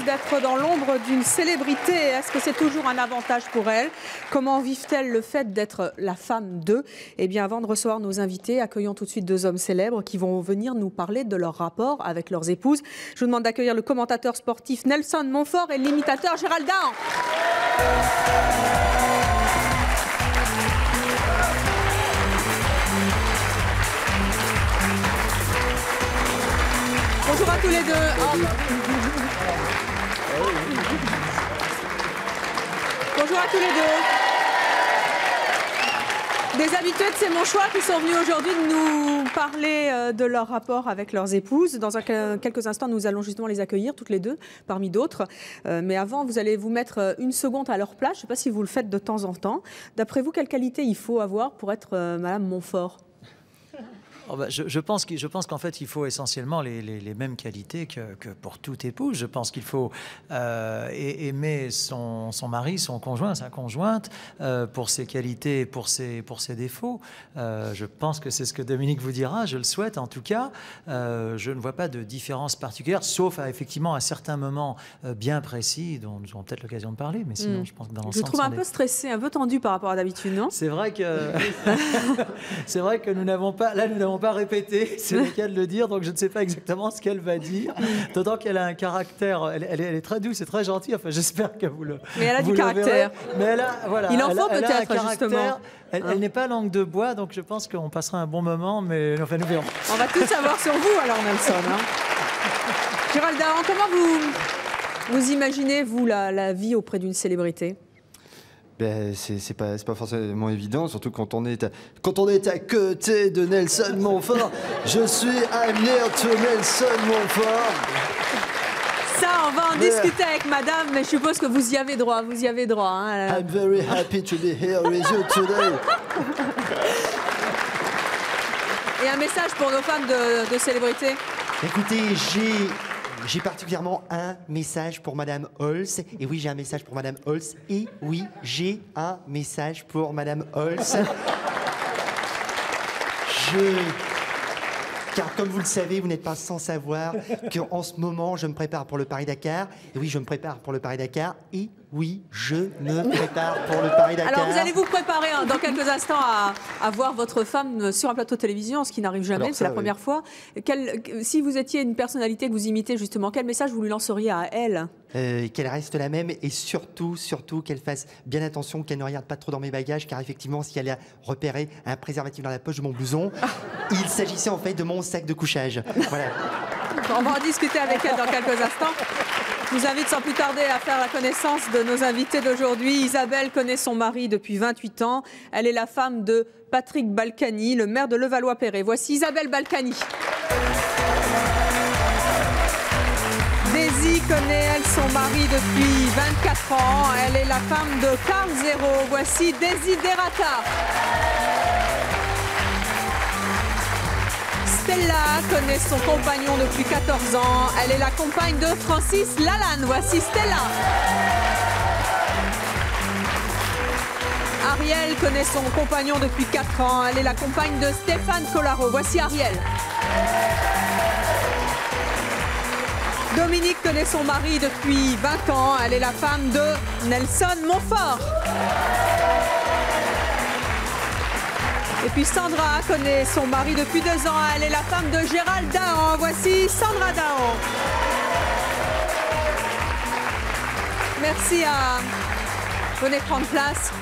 D'être dans l'ombre d'une célébrité, est-ce que c'est toujours un avantage pour elles? Comment vivent-elles le fait d'être la femme d'eux? Eh bien, avant de recevoir nos invités, accueillons tout de suite deux hommes célèbres qui vont venir nous parler de leur rapport avec leurs épouses. Je vous demande d'accueillir le commentateur sportif Nelson Montfort et l'imitateur Gérald Dahan. Bonjour à tous les deux. Bonjour à tous les deux. Des habitués de C'est mon choix qui sont venus aujourd'hui nous parler de leur rapport avec leurs épouses. Dans quelques instants, nous allons justement les accueillir toutes les deux, parmi d'autres. Mais avant, vous allez vous mettre une seconde à leur place. Je ne sais pas si vous le faites de temps en temps. D'après vous, quelle qualité il faut avoir pour être Madame Montfort? Je pense qu'en fait, il faut essentiellement les mêmes qualités que pour toute épouse. Je pense qu'il faut aimer son mari, son conjoint, sa conjointe, pour ses qualités, pour ses défauts. Je pense que c'est ce que Dominique vous dira, je le souhaite en tout cas. Je ne vois pas de différence particulière, sauf effectivement à certains moments bien précis, dont nous aurons peut-être l'occasion de parler, mais sinon, je pense que dans l'ensemble... Je trouve un peu stressé, un peu tendu par rapport à d'habitude, non? C'est vrai que... c'est vrai que nous n'avons pas répété, c'est le cas de le dire, donc je ne sais pas exactement ce qu'elle va dire, d'autant qu'elle a un caractère, elle est très douce et très gentille, enfin j'espère que vous le Mais elle a du caractère. Mais elle a, voilà, il en faut peut-être, justement. Elle n'est pas langue de bois, donc je pense qu'on passera un bon moment, mais enfin nous verrons. On va tout savoir sur vous alors, Nelson. Gérald Dahan, comment vous imaginez, vous, la vie auprès d'une célébrité? Ben, c'est pas forcément évident, surtout quand on est à côté de Nelson Montfort. Je suis near to Nelson Montfort. Ça, on va en discuter avec madame, mais je suppose que vous y avez droit, hein. I'm very happy to be here with you today. Et un message pour nos femmes de célébrité? Écoutez, j'ai particulièrement un message pour Madame Holz. Et oui, j'ai un message pour Madame Holz. Et oui, j'ai un message pour Madame Holz. Car comme vous le savez, vous n'êtes pas sans savoir qu'en ce moment, je me prépare pour le Paris-Dakar. Et oui, je me prépare pour le Paris-Dakar. Et oui, je me prépare pour le Paris-Dakar. Alors, vous allez vous préparer dans quelques instants à voir votre femme sur un plateau de télévision, ce qui n'arrive jamais, c'est la première fois. Si vous étiez une personnalité que vous imitez, justement, quel message vous lui lanceriez à elle? Qu'elle reste la même et surtout qu'elle fasse bien attention, qu'elle ne regarde pas trop dans mes bagages, car effectivement, si elle a repéré un préservatif dans la poche de mon blouson, il s'agissait en fait de mon sac de couchage. Voilà. On va en discuter avec elle dans quelques instants. Je vous invite sans plus tarder à faire la connaissance de nos invités d'aujourd'hui. Isabelle connaît son mari depuis 28 ans. Elle est la femme de Patrick Balkany, le maire de Levallois-Perret. Voici Isabelle Balkany. Daisy connaît, elle, son mari depuis 24 ans. Elle est la femme de Carl Zero. Voici Desiderata. Stella connaît son compagnon depuis 14 ans. Elle est la compagne de Francis Lalanne. Voici Stella. Ariel connaît son compagnon depuis 4 ans. Elle est la compagne de Stéphane Collaro. Voici Ariel. Dominique connaît son mari depuis 20 ans. Elle est la femme de Nelson Montfort. Et puis Sandra connaît son mari depuis 2 ans. Elle est la femme de Gérald Dahan. Voici Sandra Dahan. Merci à... Venez prendre place.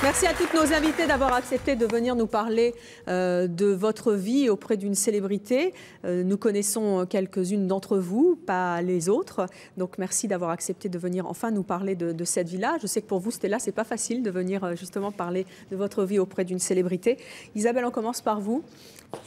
Merci à toutes nos invités d'avoir accepté de venir nous parler de votre vie auprès d'une célébrité. Nous connaissons quelques-unes d'entre vous, pas les autres. Donc merci d'avoir accepté de venir enfin nous parler de cette vie-là. Je sais que pour vous, Stella, c'est pas facile de venir justement parler de votre vie auprès d'une célébrité. Isabelle, on commence par vous.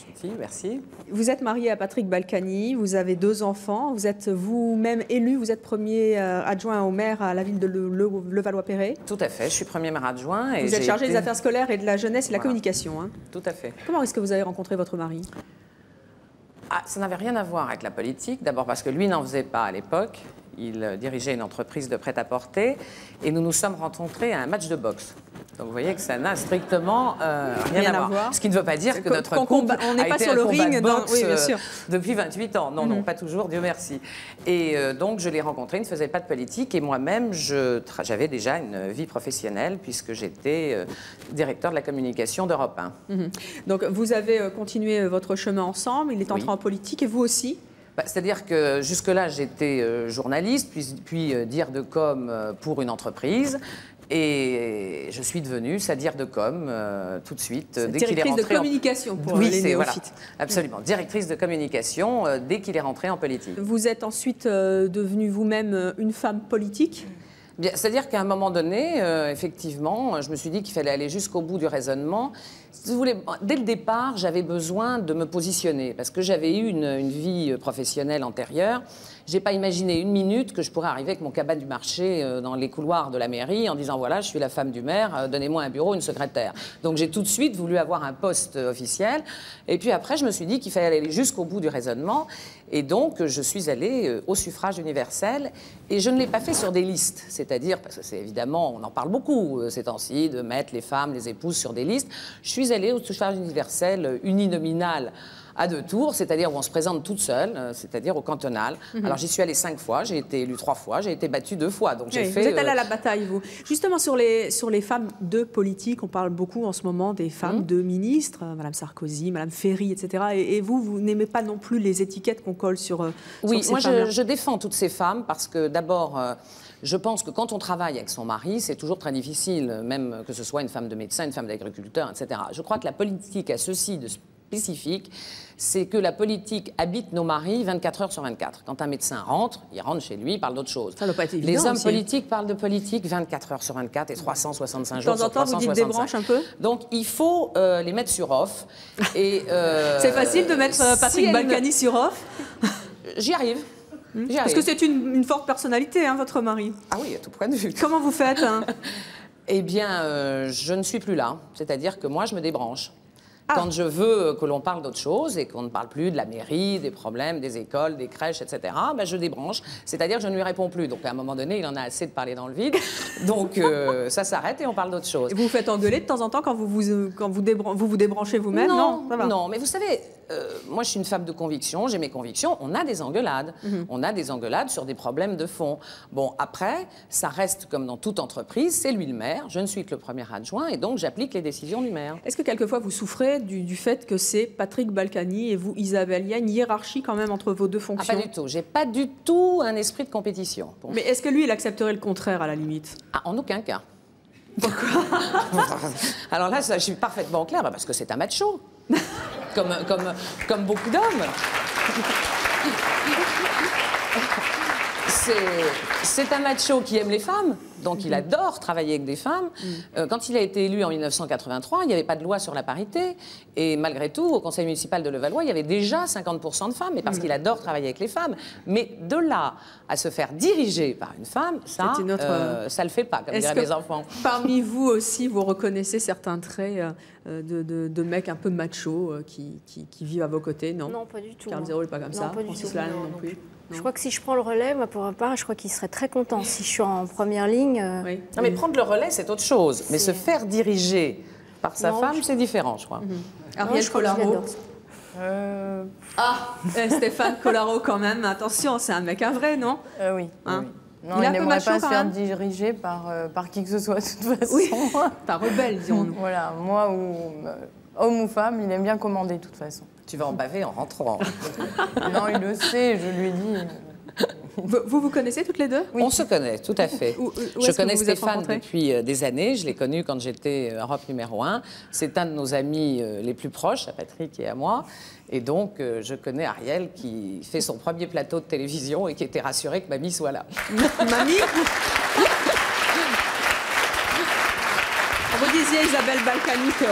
Gentil, merci. Vous êtes mariée à Patrick Balkany, vous avez 2 enfants, vous êtes vous-même élu, vous êtes premier adjoint au maire à la ville de Levallois-Perret. Tout à fait, je suis premier maire adjoint. Et vous êtes chargé des affaires scolaires et de la jeunesse et de la communication. Hein. Tout à fait. Comment est-ce que vous avez rencontré votre mari? Ah, ça n'avait rien à voir avec la politique. D'abord parce que lui n'en faisait pas à l'époque. Il dirigeait une entreprise de prêt-à-porter et nous nous sommes rencontrés à un match de boxe. Donc vous voyez que ça n'a strictement rien à voir. Ce qui ne veut pas dire que notre couple on n'est a pas été sur un le combat ring de boxe oui, bien sûr. Depuis 28 ans. Non, non, pas toujours, Dieu merci. Et donc je l'ai rencontré, il ne faisait pas de politique et moi-même j'avais déjà une vie professionnelle puisque j'étais directeur de la communication d'Europe 1. Donc vous avez continué votre chemin ensemble, il est entré en politique et vous aussi? C'est-à-dire que jusque-là, j'étais journaliste, puis dire de com pour une entreprise. Et je suis devenue sa dire de com tout de suite. Dès qu'il est rentré directrice de communication pour les néophytes. Voilà, absolument. Directrice de communication dès qu'il est rentré en politique. Vous êtes ensuite devenue vous-même une femme politique? C'est-à-dire qu'à un moment donné, effectivement, je me suis dit qu'il fallait aller jusqu'au bout du raisonnement. Si vous voulez, dès le départ, j'avais besoin de me positionner parce que j'avais eu une vie professionnelle antérieure. Je n'ai pas imaginé une minute que je pourrais arriver avec mon cabane du marché dans les couloirs de la mairie en disant voilà, je suis la femme du maire, donnez-moi un bureau, une secrétaire. Donc j'ai tout de suite voulu avoir un poste officiel. Et puis après, je me suis dit qu'il fallait aller jusqu'au bout du raisonnement. Et donc, je suis allée au suffrage universel. Et je ne l'ai pas fait sur des listes. C'est-à-dire, parce que c'est évidemment, on en parle beaucoup ces temps-ci, de mettre les femmes, les épouses sur des listes. Je suis allée au suffrage universel uninominal à 2 tours, c'est-à-dire où on se présente toute seule, c'est-à-dire au cantonal. Alors j'y suis allée 5 fois, j'ai été élue 3 fois, j'ai été battue 2 fois. Donc j'ai fait. Vous êtes allée à la bataille, vous. Justement sur les femmes de politique, on parle beaucoup en ce moment des femmes de ministres, Madame Sarkozy, Madame Ferry, etc. Et vous n'aimez pas non plus les étiquettes qu'on colle sur oui, ces moi femmes-là. je défends toutes ces femmes parce que d'abord. Je pense que quand on travaille avec son mari, c'est toujours très difficile, même que ce soit une femme de médecin, une femme d'agriculteur, etc. Je crois que la politique a ceci de spécifique, c'est que la politique habite nos maris 24 heures sur 24. Quand un médecin rentre, il rentre chez lui, il parle d'autre chose. Ça doit pas être évident Les hommes aussi. politiques parlent de politique 24 heures sur 24 et 365 jours De temps en sur temps, vous 365. dites débranche un peu. Donc il faut les mettre sur off. C'est facile de mettre Patrick Balkany sur off. J'y arrive. Parce que c'est une forte personnalité, hein, votre mari. Ah oui, à tout point de vue. Comment vous faites hein? Eh bien, je ne suis plus là. C'est-à-dire que moi, je me débranche. Quand je veux que l'on parle d'autre chose et qu'on ne parle plus de la mairie, des problèmes, des écoles, des crèches, etc., ben je débranche. C'est-à-dire que je ne lui réponds plus. Donc, à un moment donné, il en a assez de parler dans le vide. Donc, ça s'arrête et on parle d'autre chose. Et vous vous faites engueuler de temps en temps quand vous vous débranchez vous-même? Non, ça va. non, mais vous savez, moi, je suis une femme de conviction, j'ai mes convictions. On a des engueulades. On a des engueulades sur des problèmes de fond. Bon, après, ça reste comme dans toute entreprise, c'est lui le maire, je ne suis que le premier adjoint et donc j'applique les décisions du maire. Est-ce que quelquefois vous souffrez du fait que c'est Patrick Balkany et vous, Isabelle? Il y a une hiérarchie quand même entre vos deux fonctions? Ah, pas du tout. J'ai pas du tout un esprit de compétition. Bon. Mais est-ce que lui, il accepterait le contraire à la limite? Ah, en aucun cas. Pourquoi? Alors là, ça, je suis parfaitement claire, parce que c'est un macho. Comme beaucoup d'hommes. C'est un macho qui aime les femmes, donc il adore travailler avec des femmes. Quand il a été élu en 1983, il n'y avait pas de loi sur la parité. Et malgré tout, au conseil municipal de Levallois, il y avait déjà 50% de femmes, mais parce qu'il adore travailler avec les femmes. Mais de là à se faire diriger par une femme, ça ne le fait pas, comme diraient mes enfants. Parmi vous aussi, vous reconnaissez certains traits de mecs un peu machos qui vivent à vos côtés, non? Non, pas du tout. Carl Zéro n'est pas comme ça. Pas du Francis tout. Lalanne non plus. Je crois que si je prends le relais, moi, pour ma part, je crois qu'il serait très content. Si je suis en première ligne... Oui. Non, mais prendre le relais, c'est autre chose. Mais se faire diriger par sa femme, c'est différent, je crois. Ariel Collaro. Stéphane Collaro, quand même. Attention, c'est un mec à vrai, non? Oui. Hein? Non, Il est il un peu n'aimerait macho, pas se quand faire même. diriger par qui que ce soit, de toute façon. Oui, pas rebelle, dirons-nous. Voilà, moi, homme ou femme, il aime bien commander, de toute façon. Tu vas en baver en rentrant. Non, il le sait, je lui ai dit. Vous connaissez toutes les deux? Oui. On se connaît, tout à fait. Je connais Stéphane depuis des années. Je l'ai connu quand j'étais Europe numéro 1. C'est un de nos amis les plus proches, à Patrick et à moi. Et donc, je connais Ariel qui fait son premier plateau de télévision et qui était rassurée que mamie soit là. Mamie? Vous disiez, Isabelle Balkany, que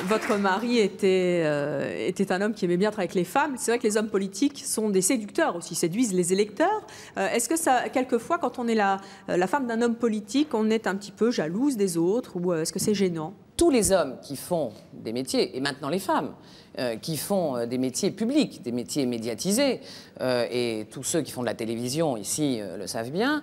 votre mari était un homme qui aimait bien travailler avec les femmes. C'est vrai que les hommes politiques sont des séducteurs aussi, séduisent les électeurs. Est-ce que ça, quelquefois, quand on est la femme d'un homme politique, on est un petit peu jalouse des autres ou est-ce que c'est gênant? tous les hommes qui font des métiers, et maintenant les femmes, qui font des métiers publics, des métiers médiatisés, et tous ceux qui font de la télévision ici le savent bien,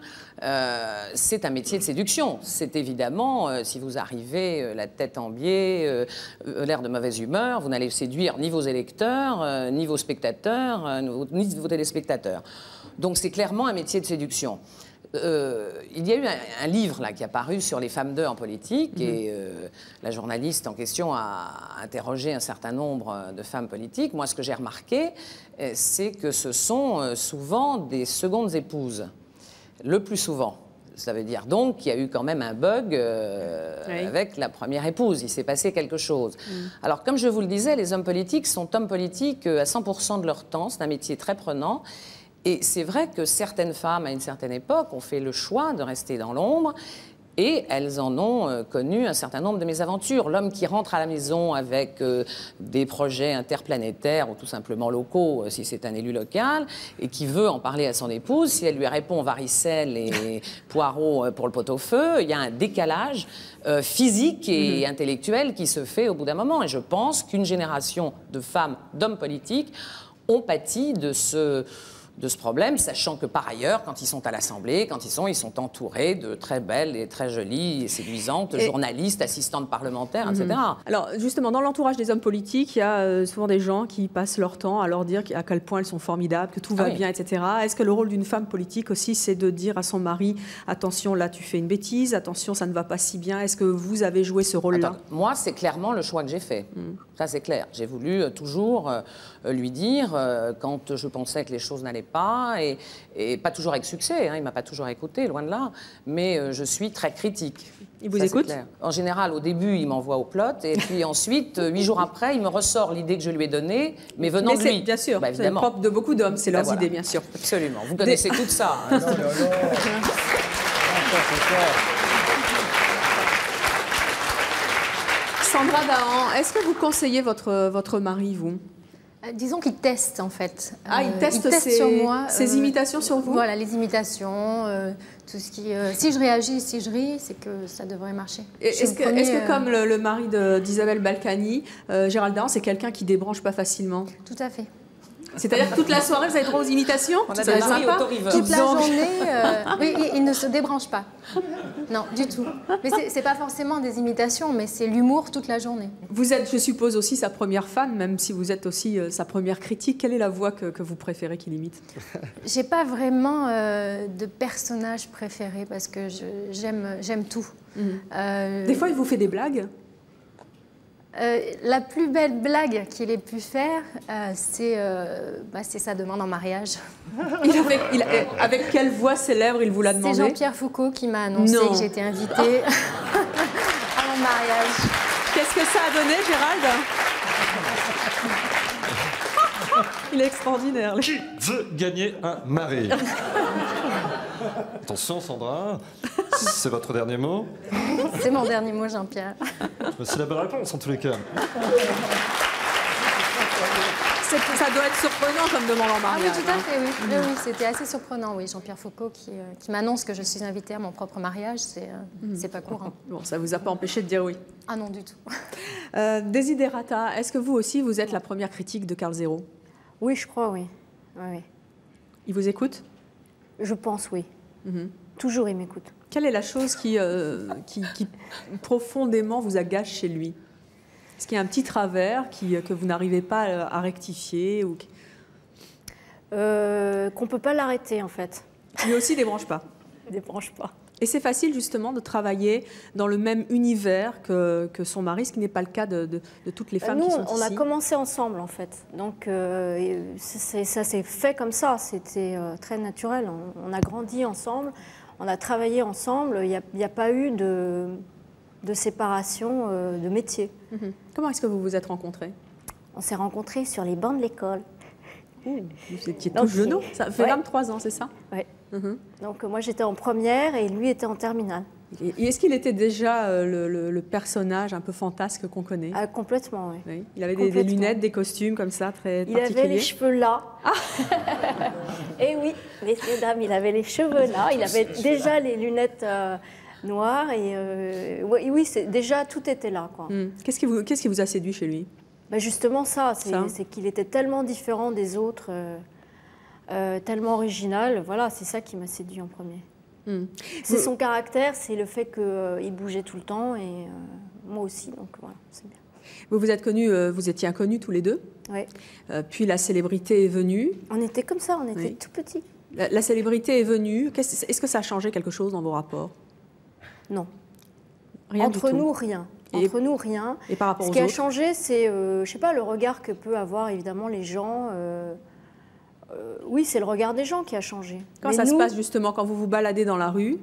c'est un métier de séduction. C'est évidemment, si vous arrivez la tête en biais, l'air de mauvaise humeur, vous n'allez séduire ni vos électeurs, ni vos spectateurs, ni vos téléspectateurs. Donc c'est clairement un métier de séduction. Il y a eu un livre là, qui est apparu sur les femmes d'eux en politique et la journaliste en question a interrogé un certain nombre de femmes politiques. Moi, ce que j'ai remarqué, c'est que ce sont souvent des secondes épouses, le plus souvent. Ça veut dire donc qu'il y a eu quand même un bug avec la première épouse. Il s'est passé quelque chose. Alors, comme je vous le disais, les hommes politiques sont hommes politiques à 100% de leur temps. C'est un métier très prenant. Et c'est vrai que certaines femmes, à une certaine époque, ont fait le choix de rester dans l'ombre et elles en ont connu un certain nombre de mésaventures. L'homme qui rentre à la maison avec des projets interplanétaires ou tout simplement locaux, si c'est un élu local, et qui veut en parler à son épouse, si elle lui répond varicelle et poireaux pour le pot-au-feu, il y a un décalage physique et intellectuel qui se fait au bout d'un moment. Et je pense qu'une génération de femmes, d'hommes politiques, ont pâti de ce problème, sachant que par ailleurs, quand ils sont à l'Assemblée, ils sont entourés de très belles et très jolies et séduisantes journalistes, assistantes parlementaires, etc. Alors justement, dans l'entourage des hommes politiques, il y a souvent des gens qui passent leur temps à leur dire à quel point elles sont formidables, que tout va bien, etc. Est-ce que le rôle d'une femme politique aussi, c'est de dire à son mari, attention, là tu fais une bêtise, attention, ça ne va pas si bien. Est-ce que vous avez joué ce rôle-là? Moi, c'est clairement le choix que j'ai fait. Ça, c'est clair. J'ai voulu toujours lui dire, quand je pensais que les choses n'allaient pas, et pas toujours avec succès, hein, il ne m'a pas toujours écouté, loin de là, mais je suis très critique. Il vous écoute? En général, au début, il m'envoie au plot, et puis ensuite, 8 jours après, il me ressort l'idée que je lui ai donnée, mais venant de lui. Bien sûr, c'est propre de beaucoup d'hommes, c'est leurs idées, bien sûr. Absolument, vous connaissez tout ça. Hein. Sandra Dahan, est-ce que vous conseillez votre mari, vous? Disons qu'il teste, en fait. Il teste sur moi. Ses imitations sur vous? Voilà, les imitations, tout ce qui... si je réagis, si je ris, c'est que ça devrait marcher. Est-ce que comme le mari d'Isabelle Balkany, Gérald Dahan, c'est quelqu'un qui débranche pas facilement? Tout à fait. C'est-à-dire que toute la soirée, vous avez droit aux imitations? On a des maris auto-riveurs. Toute la journée, oui, il ne se débranche pas. Non, du tout. Mais c'est pas forcément des imitations, mais c'est l'humour toute la journée. Vous êtes, je suppose, aussi sa première fan, même si vous êtes aussi sa première critique. Quelle est la voix que vous préférez qu'il imite? J'ai pas vraiment de personnage préféré, parce que j'aime tout. Des fois, il vous fait des blagues? La plus belle blague qu'il ait pu faire, c'est sa demande en mariage. Avec quelle voix célèbre il vous l'a demandé? C'est Jean-Pierre Foucault qui m'a annoncé que j'étais invitée à mon mariage. Qu'est-ce que ça a donné, Gérald? Il est extraordinaire. Qui veut gagner un mari? Attention, Sandra, c'est votre dernier mot? C'est mon dernier mot, Jean-Pierre. C'est la bonne réponse, en tous les cas. Ça doit être surprenant comme demande en mariage. Ah oui, tout à fait, oui. Oui, c'était assez surprenant, oui. Jean-Pierre Foucault qui m'annonce que je suis invitée à mon propre mariage, c'est pas courant. Bon, ça vous a pas empêché de dire oui? Ah non, du tout. Desiderata, est-ce que vous aussi, vous êtes la première critique de Karl Zéro? Oui, je crois, oui. Oui. Il vous écoute? Je pense, oui. Toujours, il m'écoute. Quelle est la chose qui profondément vous agace chez lui? Est-ce qu'il y a un petit travers que vous n'arrivez pas à rectifier ou... Qu'on ne peut pas l'arrêter, en fait. Lui aussi ne débranche pas? Il ne débranche pas. Et c'est facile, justement, de travailler dans le même univers que son mari, ce qui n'est pas le cas de toutes les femmes qui sont ici. On a commencé ensemble, en fait. Donc, ça s'est fait comme ça. C'était très naturel. On a grandi ensemble. On a travaillé ensemble. Il n'y a pas eu de séparation de métier. Comment est-ce que vous vous êtes rencontrés? On s'est rencontrés sur les bancs de l'école. Vous étiez tout jeune. Ça fait 23 ans, c'est ça? Oui. Donc moi j'étais en première et lui était en terminale. Et est-ce qu'il était déjà le personnage un peu fantasque qu'on connaît? Complètement, oui. Oui. Il avait des lunettes, des costumes comme ça, très particuliers. Il avait les cheveux là. Et oui, messieurs, dames, il avait les cheveux là. Il avait déjà les lunettes noir. Et oui, déjà, tout était là, quoi. Qu'est-ce qui vous a séduit chez lui? Bah justement c'est qu'il était tellement différent des autres, tellement original. Voilà, c'est ça qui m'a séduit en premier. C'est son caractère, c'est le fait qu'il bougeait tout le temps et moi aussi, donc voilà, c'est bien. Vous étiez inconnus tous les deux. Oui. Puis la célébrité est venue. On était comme ça, on était tout petits. La célébrité est venue. Est-ce que ça a changé quelque chose dans vos rapports? Non. Rien Entre du tout. nous, rien. Entre nous, rien. Et par rapport aux autres? Ce qui a autres changé, c'est, je sais pas, le regard que peut avoir évidemment les gens. Oui, c'est le regard des gens qui a changé. Comment ça se passe justement quand vous vous baladez dans la rue?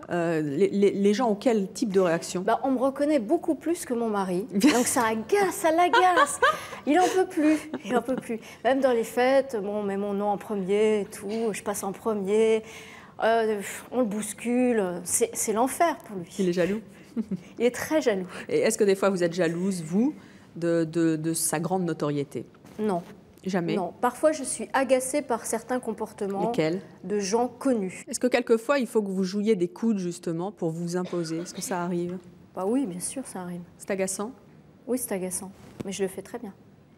Les gens ont quel type de réaction? Bah, on me reconnaît beaucoup plus que mon mari, donc ça agace, ça l'agace. Il en peut plus, il en peut plus. Même dans les fêtes, bon, on met mon nom en premier et tout, je passe en premier, on le bouscule, c'est l'enfer pour lui. Il est jaloux? Il est très jaloux. Et est-ce que des fois vous êtes jalouse, vous, de sa grande notoriété? Non. Jamais? Non. Parfois, je suis agacée par certains comportements de gens connus. Est-ce que quelqueus il faut que vous jouiez des coudes, justement, pour vous imposer? Est-ce que ça arrive? Bah oui, bien sûr, ça arrive. C'est agaçant? Oui, c'est agaçant. Mais je le fais très bien.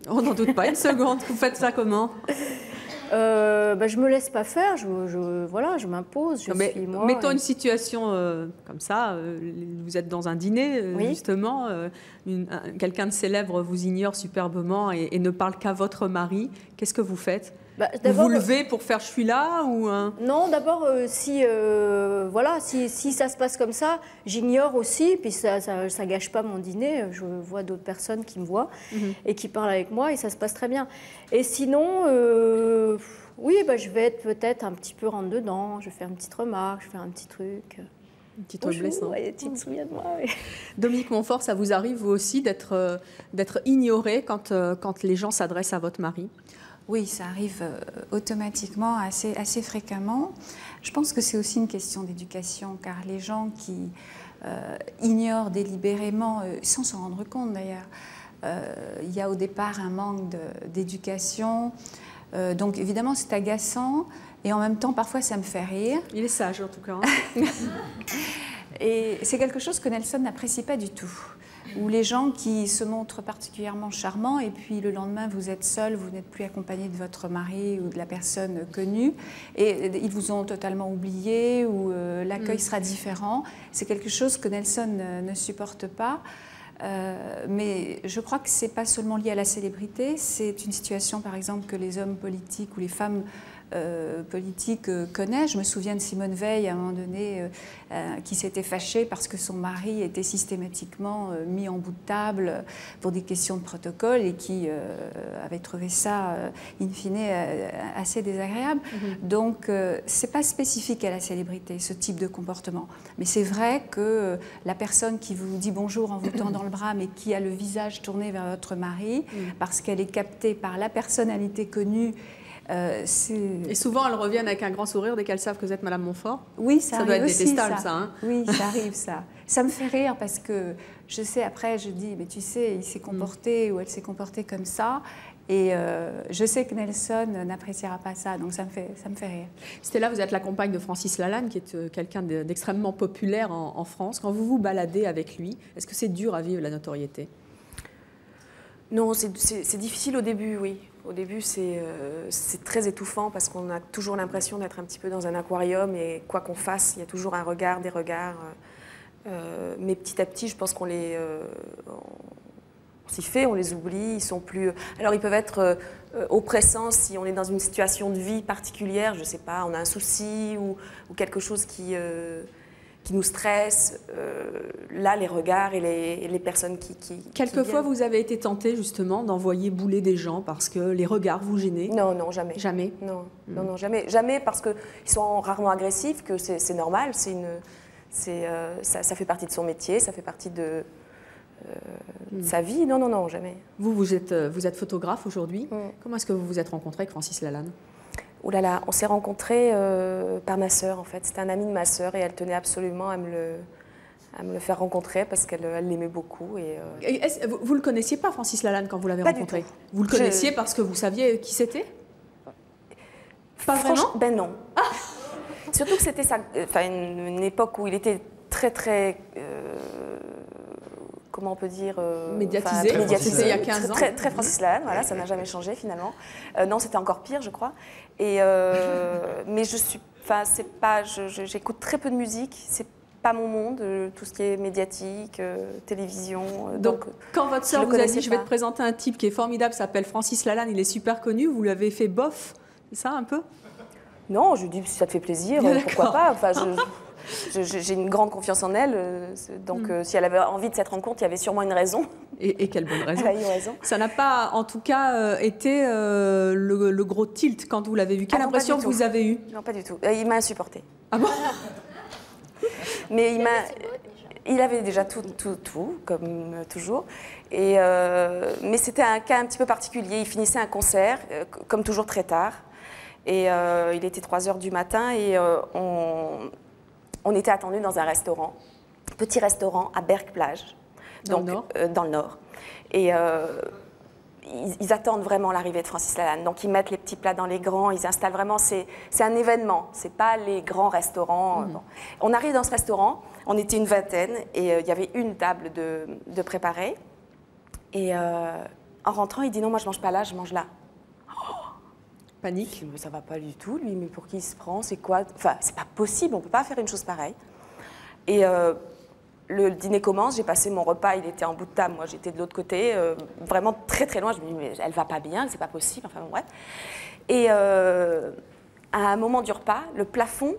On n'en doute pas une seconde. Vous faites ça comment? Bah, je me laisse pas faire, voilà, je m'impose, je suis moi. Mettons une situation comme ça, vous êtes dans un dîner, justement, quelqu'un de célèbre vous ignore superbement et ne parle qu'à votre mari, qu'est-ce que vous faites? Vous vous levez pour faire « je suis là » ou Non, d'abord, si ça se passe comme ça, j'ignore aussi, puis ça gâche pas mon dîner. Je vois d'autres personnes qui me voient et qui parlent avec moi et ça se passe très bien. Et sinon, oui, je vais être peut-être un petit peu rentre-dedans, je vais faire une petite remarque, je vais faire un petit truc. Un petit truc blessant. Ouais, tu te souviens de moi, oui. Dominique Montfort, ça vous arrive, vous aussi, d'être ignoré quand les gens s'adressent à votre mari? Oui, ça arrive automatiquement, assez fréquemment. Je pense que c'est aussi une question d'éducation, car les gens qui ignorent délibérément, sans s'en rendre compte d'ailleurs, il y a au départ un manque d'éducation. Donc évidemment, c'est agaçant et en même temps, parfois, ça me fait rire. Il est sage en tout cas. Et c'est quelque chose que Nelson n'apprécie pas du tout. Ou les gens qui se montrent particulièrement charmants et puis le lendemain vous êtes seul, vous n'êtes plus accompagné de votre mari ou de la personne connue et ils vous ont totalement oublié ou l'accueil sera différent. C'est quelque chose que Nelson ne supporte pas. Mais je crois que ce n'est pas seulement lié à la célébrité, c'est une situation par exemple que les hommes politiques ou les femmes politiques connaissent. Je me souviens de Simone Veil à un moment donné qui s'était fâchée parce que son mari était systématiquement mis en bout de table pour des questions de protocole et qui avait trouvé ça in fine assez désagréable. Donc c'est pas spécifique à la célébrité ce type de comportement, mais c'est vrai que la personne qui vous dit bonjour en vous tendant le bras mais qui a le visage tourné vers votre mari parce qu'elle est captée par la personnalité connue. Et souvent, elles reviennent avec un grand sourire dès qu'elles savent que vous êtes Madame Montfort. Oui, ça doit être aussi, détestable, ça. Hein. Oui, ça arrive, ça. Ça me fait rire parce que je sais, après, je dis, mais tu sais, il s'est comporté ou elle s'est comportée comme ça. Et je sais que Nelson n'appréciera pas ça, donc ça me fait rire. Stella, vous êtes la compagne de Francis Lalanne, qui est quelqu'un d'extrêmement populaire en France. Quand vous vous baladez avec lui, est-ce que c'est dur à vivre la notoriété? Non, c'est difficile au début, oui. Au début, c'est très étouffant parce qu'on a toujours l'impression d'être un petit peu dans un aquarium et quoi qu'on fasse, il y a toujours un regard, des regards. Mais petit à petit, je pense qu'on s'y fait, on les oublie, ils sont plus... Alors, ils peuvent être oppressants si on est dans une situation de vie particulière, je ne sais pas, on a un souci ou quelque chose qui nous stresse. Là, les regards et les personnes qui Quelquefois, vous avez été tenté justement d'envoyer bouler des gens parce que les regards vous gênaient? Non, non, jamais. Jamais? Non, non, jamais. Jamais parce qu'ils sont rarement agressifs, que c'est normal, ça fait partie de son métier, ça fait partie de sa vie. Non, non, non, jamais. Vous êtes photographe aujourd'hui. Comment est-ce que vous vous êtes rencontré avec Francis Lalanne? Oh là là, on s'est rencontrés par ma sœur, en fait. C'était un ami de ma sœur et elle tenait absolument à me le faire rencontrer parce qu'elle l'aimait beaucoup. Vous ne le connaissiez pas, Francis Lalanne, quand vous l'avez rencontré? Du tout. Vous le connaissiez parce que vous saviez qui c'était? Pas vraiment? Ben non. Surtout que c'était une époque où il était très comment on peut dire médiatisé. Médiatisé il y a 15 ans. Très Francis Lalanne, voilà, ça n'a jamais changé finalement. Non, c'était encore pire, je crois. Et mais je suis, enfin, c'est pas, j'écoute très peu de musique. C'est pas mon monde, tout ce qui est médiatique, télévision. Donc, quand votre sœur vous a dit, je vais te pas. présenter un type qui est formidable, s'appelle Francis Lalanne, il est super connu, vous lui avez fait bof, c'est ça un peu? Non, je lui dis si ça te fait plaisir, pourquoi pas. Enfin, j'ai une grande confiance en elle, donc si elle avait envie de cette rencontre, il y avait sûrement une raison. Et quelle bonne raison. Elle a eu raison. Ça n'a pas, en tout cas, été le gros tilt quand vous l'avez vu. Quelle impression vous avez eue? Non, pas du tout. Il m'a insupporté. Ah bon? Mais il avait déjà tout, comme toujours. Et, mais c'était un cas un petit peu particulier. Il finissait un concert, comme toujours très tard. Et il était 3 h du matin et on était attendus dans un restaurant, petit restaurant à Berck-Plage, dans le Nord. Et ils attendent vraiment l'arrivée de Francis Lalanne. Donc ils mettent les petits plats dans les grands, ils installent vraiment. C'est un événement, c'est pas les grands restaurants. Bon. On arrive dans ce restaurant, on était une vingtaine et il y avait une table de préparés. Et en rentrant, il dit non, moi je mange pas là, je mange là. Panique. Mais ça va pas du tout, lui, mais pour qui il se prend, c'est quoi? Enfin, c'est pas possible, on peut pas faire une chose pareille. Et le dîner commence, j'ai passé mon repas, il était en bout de table, moi j'étais de l'autre côté, vraiment très loin. Je me dis, mais elle va pas bien, c'est pas possible, enfin bon, bref. Et à un moment du repas, le plafond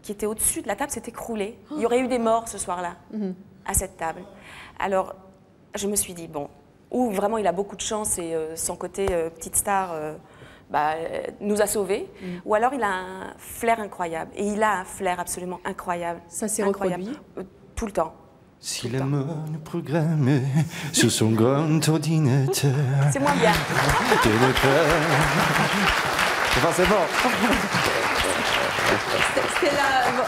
qui était au-dessus de la table s'est écroulé. Il y aurait eu des morts ce soir-là, à cette table. Alors, je me suis dit, bon, ou vraiment il a beaucoup de chance et son côté petite star nous a sauvés, ou alors il a un flair incroyable. Et il a un flair absolument incroyable. Ça s'est reproduit tout le temps. Si la mort programmée sur son grand ordinateur. C'est moins bien. Enfin, c'est bon. C'est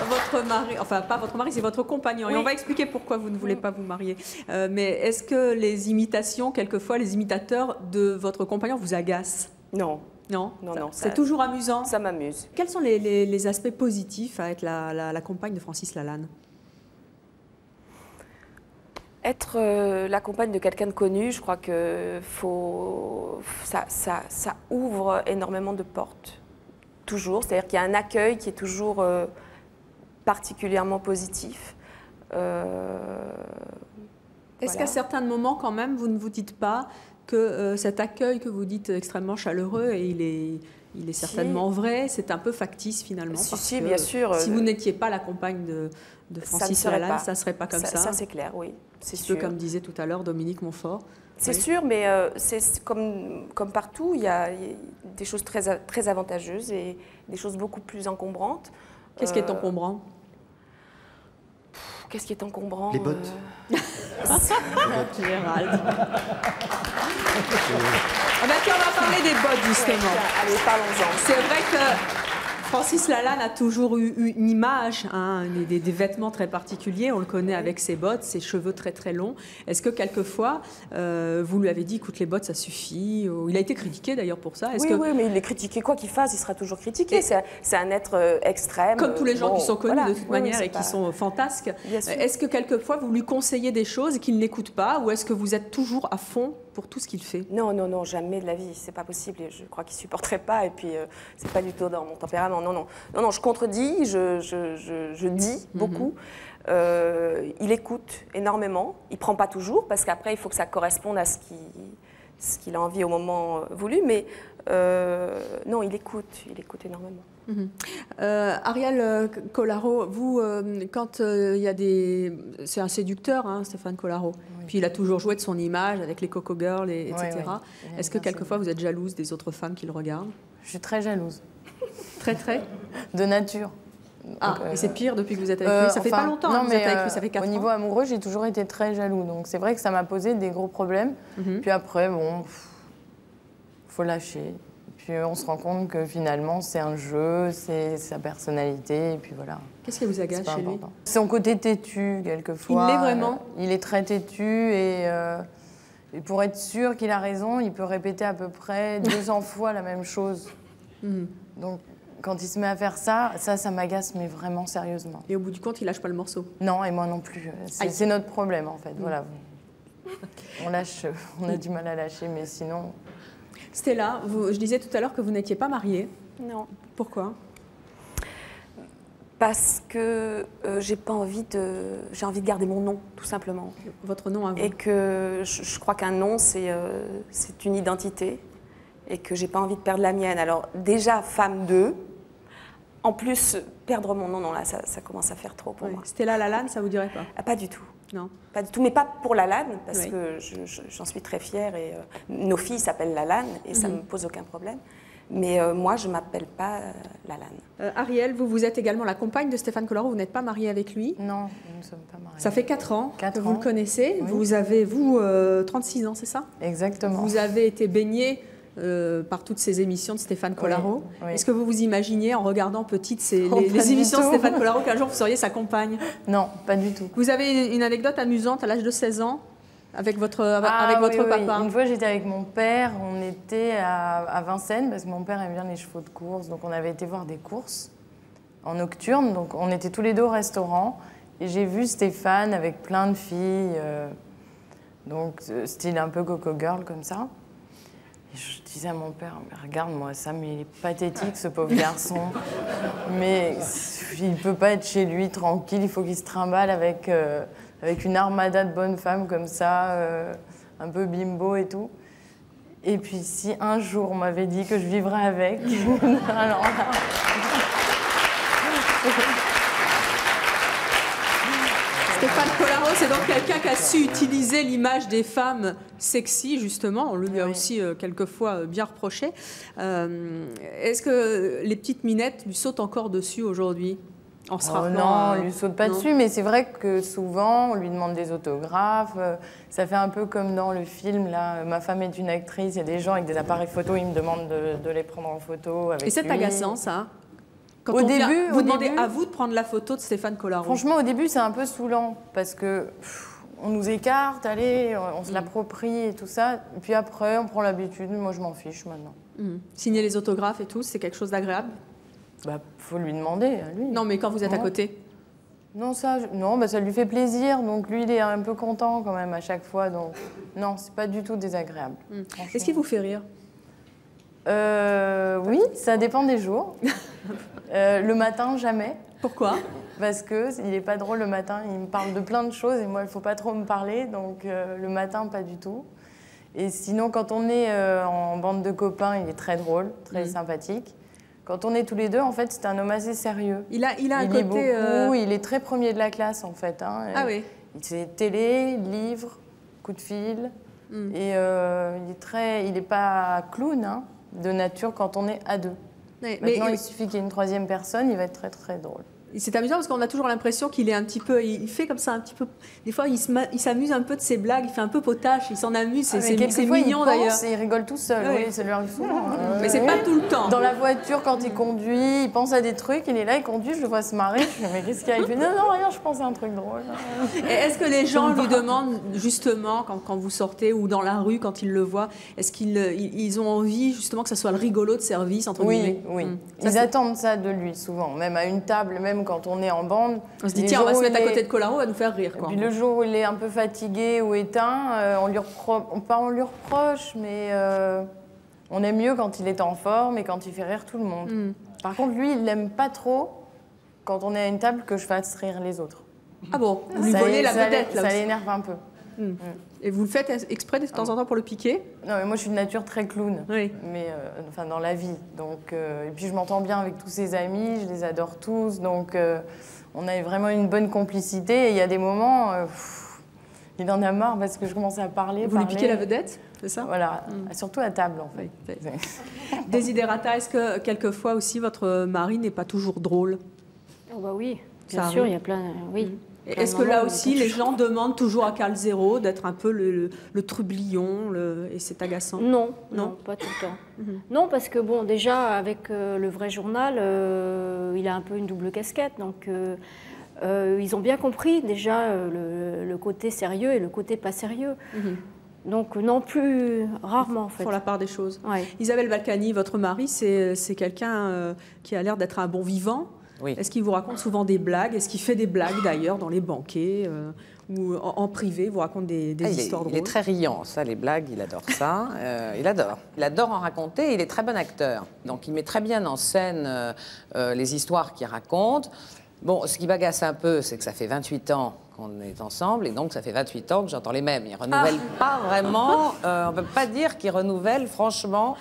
votre mari, enfin pas votre mari, c'est votre compagnon. Oui. Et on va expliquer pourquoi vous ne voulez pas vous marier. Mais est-ce que les imitations, quelquefois, les imitateurs de votre compagnon vous agacent? Non. Non, non. C'est toujours amusant. Ça m'amuse. Quels sont les aspects positifs à être la compagne de Francis Lalanne? Être la compagne de quelqu'un de connu, je crois que ça ouvre énormément de portes. Toujours. C'est-à-dire qu'il y a un accueil qui est toujours particulièrement positif. Est-ce qu'à certains moments, quand même, vous ne vous dites pas que cet accueil que vous dites extrêmement chaleureux, et il est certainement vrai, c'est un peu factice finalement? Si, bien sûr. Si vous n'étiez pas la compagne de Francis Lalanne, ça ne serait pas comme ça. Ça, c'est clair, oui. C'est sûr. Comme disait tout à l'heure Dominique Montfort. C'est sûr, mais c'est comme partout, il y a des choses très avantageuses et des choses beaucoup plus encombrantes. Qu'est-ce qui est encombrant? Qu'est-ce qui est encombrant? Les bottes. Gérald. On va parler des bottes, justement. Ouais, allez, parlons-en. C'est vrai que Francis Lalanne a toujours eu une image, des vêtements très particuliers. On le connaît avec ses bottes, ses cheveux très longs. Est-ce que quelquefois, vous lui avez dit, écoute, les bottes, ça suffit? Il a été critiqué d'ailleurs pour ça. Oui, mais il est critiqué. Quoi qu'il fasse, il sera toujours critiqué. C'est un être extrême. Comme tous les gens qui sont connus de toute manière et qui sont fantasques. Est-ce que quelquefois, vous lui conseillez des choses qu'il n'écoute pas, ou est-ce que vous êtes toujours à fond pour tout ce qu'il fait? Non, jamais de la vie. C'est pas possible. Je crois qu'il supporterait pas. Et puis, c'est pas du tout dans mon tempérament. Non, je contredis, je dis beaucoup. Il écoute énormément. Il prend pas toujours, parce qu'après, il faut que ça corresponde à ce qu'il a envie au moment voulu. Mais non, il écoute énormément. Ariel Collaro, vous, quand il y a des... C'est un séducteur, Stéphane Collaro. Oui. Puis il a toujours joué de son image avec les Coco Girls, etc. Oui. Est-ce que quelquefois vous êtes jalouse des autres femmes qui le regardent? Je suis très jalouse. Très? De nature. Et c'est pire depuis que vous êtes avec lui? Ça fait pas longtemps que vous êtes avec lui, ça fait 4 ans. Au niveau amoureux, j'ai toujours été très jaloux. Donc c'est vrai que ça m'a posé des gros problèmes. Puis après, faut lâcher. Puis on se rend compte que finalement, c'est un jeu, c'est sa personnalité, et puis voilà. Qu'est-ce qui vous agace chez lui? Son côté têtu, quelquefois. Il l'est vraiment? Il est très têtu, et pour être sûr qu'il a raison, il peut répéter à peu près 200 fois la même chose. Donc quand il se met à faire ça, ça m'agace, mais vraiment sérieusement. Et au bout du compte, il lâche pas le morceau. Non, et moi non plus. C'est notre problème, en fait. Voilà. On lâche, on a du mal à lâcher, mais sinon... Stella, je disais tout à l'heure que vous n'étiez pas mariée. Non. Pourquoi? Parce que j'ai envie de garder mon nom, tout simplement. Votre nom à vous. Et que je crois qu'un nom, c'est une identité. Et que j'ai pas envie de perdre la mienne. Alors déjà, femme 2, en plus, perdre mon nom, non, là, ça commence à faire trop pour moi. Stella Lalanne, ça vous dirait pas? Ah, pas du tout. Non. Pas du tout, mais pas pour Lalanne, parce Oui. que j'en suis très fière. Et nos filles s'appellent Lalanne, et ça ne me pose aucun problème. Mais moi, je ne m'appelle pas Lalanne. Ariel, vous êtes également la compagne de Stéphane Collaro, vous n'êtes pas mariée avec lui? Non, nous ne sommes pas mariés. Ça fait 4 ans que vous ans. le connaissez. Oui. Vous avez, 36 ans, c'est ça? Exactement. Vous avez été baigné par toutes ces émissions de Stéphane Collaro. Oui, oui. Est-ce que vous vous imaginiez, en regardant petite Oh, pas les du émissions de tout. Stéphane Collaro, qu'un jour vous seriez sa compagne? Non, pas du tout. Vous avez une anecdote amusante à l'âge de 16 ans avec votre, Oui. papa? Une fois, j'étais avec mon père, on était à Vincennes, parce que mon père aime bien les chevaux de course, donc on avait été voir des courses en nocturne, donc on était tous les deux au restaurant, et j'ai vu Stéphane avec plein de filles, donc style un peu coco girl comme ça. Et je disais à mon père, regarde-moi ça, mais il est pathétique ce pauvre garçon, mais il ne peut pas être chez lui tranquille, il faut qu'il se trimballe avec une armada de bonnes femmes comme ça, un peu bimbo et tout. Et puis si un jour on m'avait dit que je vivrais avec, alors là... Stéphane Collaro, c'est donc quelqu'un qui a su utiliser l'image des femmes sexy, justement. On lui a aussi quelquefois bien reproché. Est-ce que les petites minettes lui sautent encore dessus aujourd'hui? En se rappelant, non, on lui saute pas dessus, mais c'est vrai que souvent on lui demande des autographes. Ça fait un peu comme dans le film, là, Ma femme est une actrice. Il y a des gens avec des appareils photo, ils me demandent de les prendre en photo avec lui. Et c'est agaçant, ça? Quand Au début, vous demandez à vous de prendre la photo de Stéphane Collaro. Franchement, au début, c'est un peu saoulant parce que on nous écarte, allez, on se l'approprie et tout ça. Et puis après, on prend l'habitude. Moi, je m'en fiche maintenant. Signer les autographes et tout, c'est quelque chose d'agréable? Bah, faut lui demander à lui. Non, mais quand vous êtes à côté? Non, ça lui fait plaisir. Donc lui, il est un peu content quand même à chaque fois. Donc non, c'est pas du tout désagréable. Est-ce qu'il vous fait rire? Oui, ça dépend des jours. Le matin, jamais. Pourquoi? Parce qu'il n'est pas drôle le matin. Il me parle de plein de choses et moi, il ne faut pas trop me parler. Donc le matin, pas du tout. Et sinon, quand on est en bande de copains, il est très drôle, très sympathique. Quand on est tous les deux, en fait, c'est un homme assez sérieux. Il a un lit côté... beaucoup, il est très premier de la classe, en fait. Hein. Ah oui. C'est télé, livre, coup de fil. Et il n'est pas clown, hein, de nature, quand on est à deux. Maintenant, il suffit qu'il y ait une troisième personne, il va être très, très drôle. C'est amusant parce qu'on a toujours l'impression qu'il est un petit peu... Il fait comme ça un petit peu... Des fois, il s'amuse un peu de ses blagues, il fait un peu potache, il s'en amuse, c'est mignon d'ailleurs. Il rigole tout seul, oui, ça lui arrive souvent. Mais c'est pas tout le temps. Dans la voiture, quand il conduit, il pense à des trucs, il est là, il conduit, je le vois se marrer, je fais mais qu'est-ce qu'il y a? Il fait non, rien, je pense à un truc drôle. Et est-ce que les gens lui demandent justement, quand vous sortez ou dans la rue, quand ils le voient, est-ce qu'ils ont envie justement que ça soit le rigolo de service, entre guillemets? Oui. Ils attendent ça de lui souvent, même à une table, même quand on est en bande. On se dit tiens, on va se mettre à côté de Collaro, on va nous faire rire. Et puis le jour où il est un peu fatigué ou éteint, on lui reproche, mais on aime mieux quand il est en forme et quand il fait rire tout le monde. Par contre, lui, il n'aime pas trop quand on est à une table que je fasse rire les autres. Ah bon? Vous lui volez la vedette là Ça aussi. l'énerve un peu. Et vous le faites exprès de temps en temps pour le piquer? Non, mais moi je suis de nature très clown, oui. Mais enfin dans la vie. Donc, et puis je m'entends bien avec tous ses amis, je les adore tous, donc on a vraiment une bonne complicité. Et il y a des moments, il en a marre parce que je commence à parler. Vous lui piquez la vedette, c'est ça? Voilà, surtout à table en fait. Oui. Desiderata, est-ce que quelquefois aussi votre mari n'est pas toujours drôle? Oh bah oui, bien sûr, il y a plein... Oui. Est-ce que là aussi, les gens demandent toujours à Carl Zero d'être un peu le trublion et c'est agaçant? Non, pas tout le temps. Non, parce que bon, déjà, avec le vrai journal, il a un peu une double casquette. Donc, ils ont bien compris déjà le côté sérieux et le côté pas sérieux. Donc non plus, rarement en fait. Pour la part des choses. Ouais. Isabelle Balkany, votre mari, c'est quelqu'un qui a l'air d'être un bon vivant. Oui. Est-ce qu'il vous raconte souvent des blagues? Est-ce qu'il fait des blagues d'ailleurs dans les banquets ou en privé, vous raconte des histoires drôles? Il est très riant, ça, les blagues, il adore ça. Il adore. Il adore en raconter, il est très bon acteur. Donc il met très bien en scène les histoires qu'il raconte. Bon, ce qui m'agace un peu, c'est que ça fait 28 ans qu'on est ensemble, et donc ça fait 28 ans que j'entends les mêmes. Il ne renouvelle pas vraiment, on ne peut pas dire qu'il renouvelle, franchement,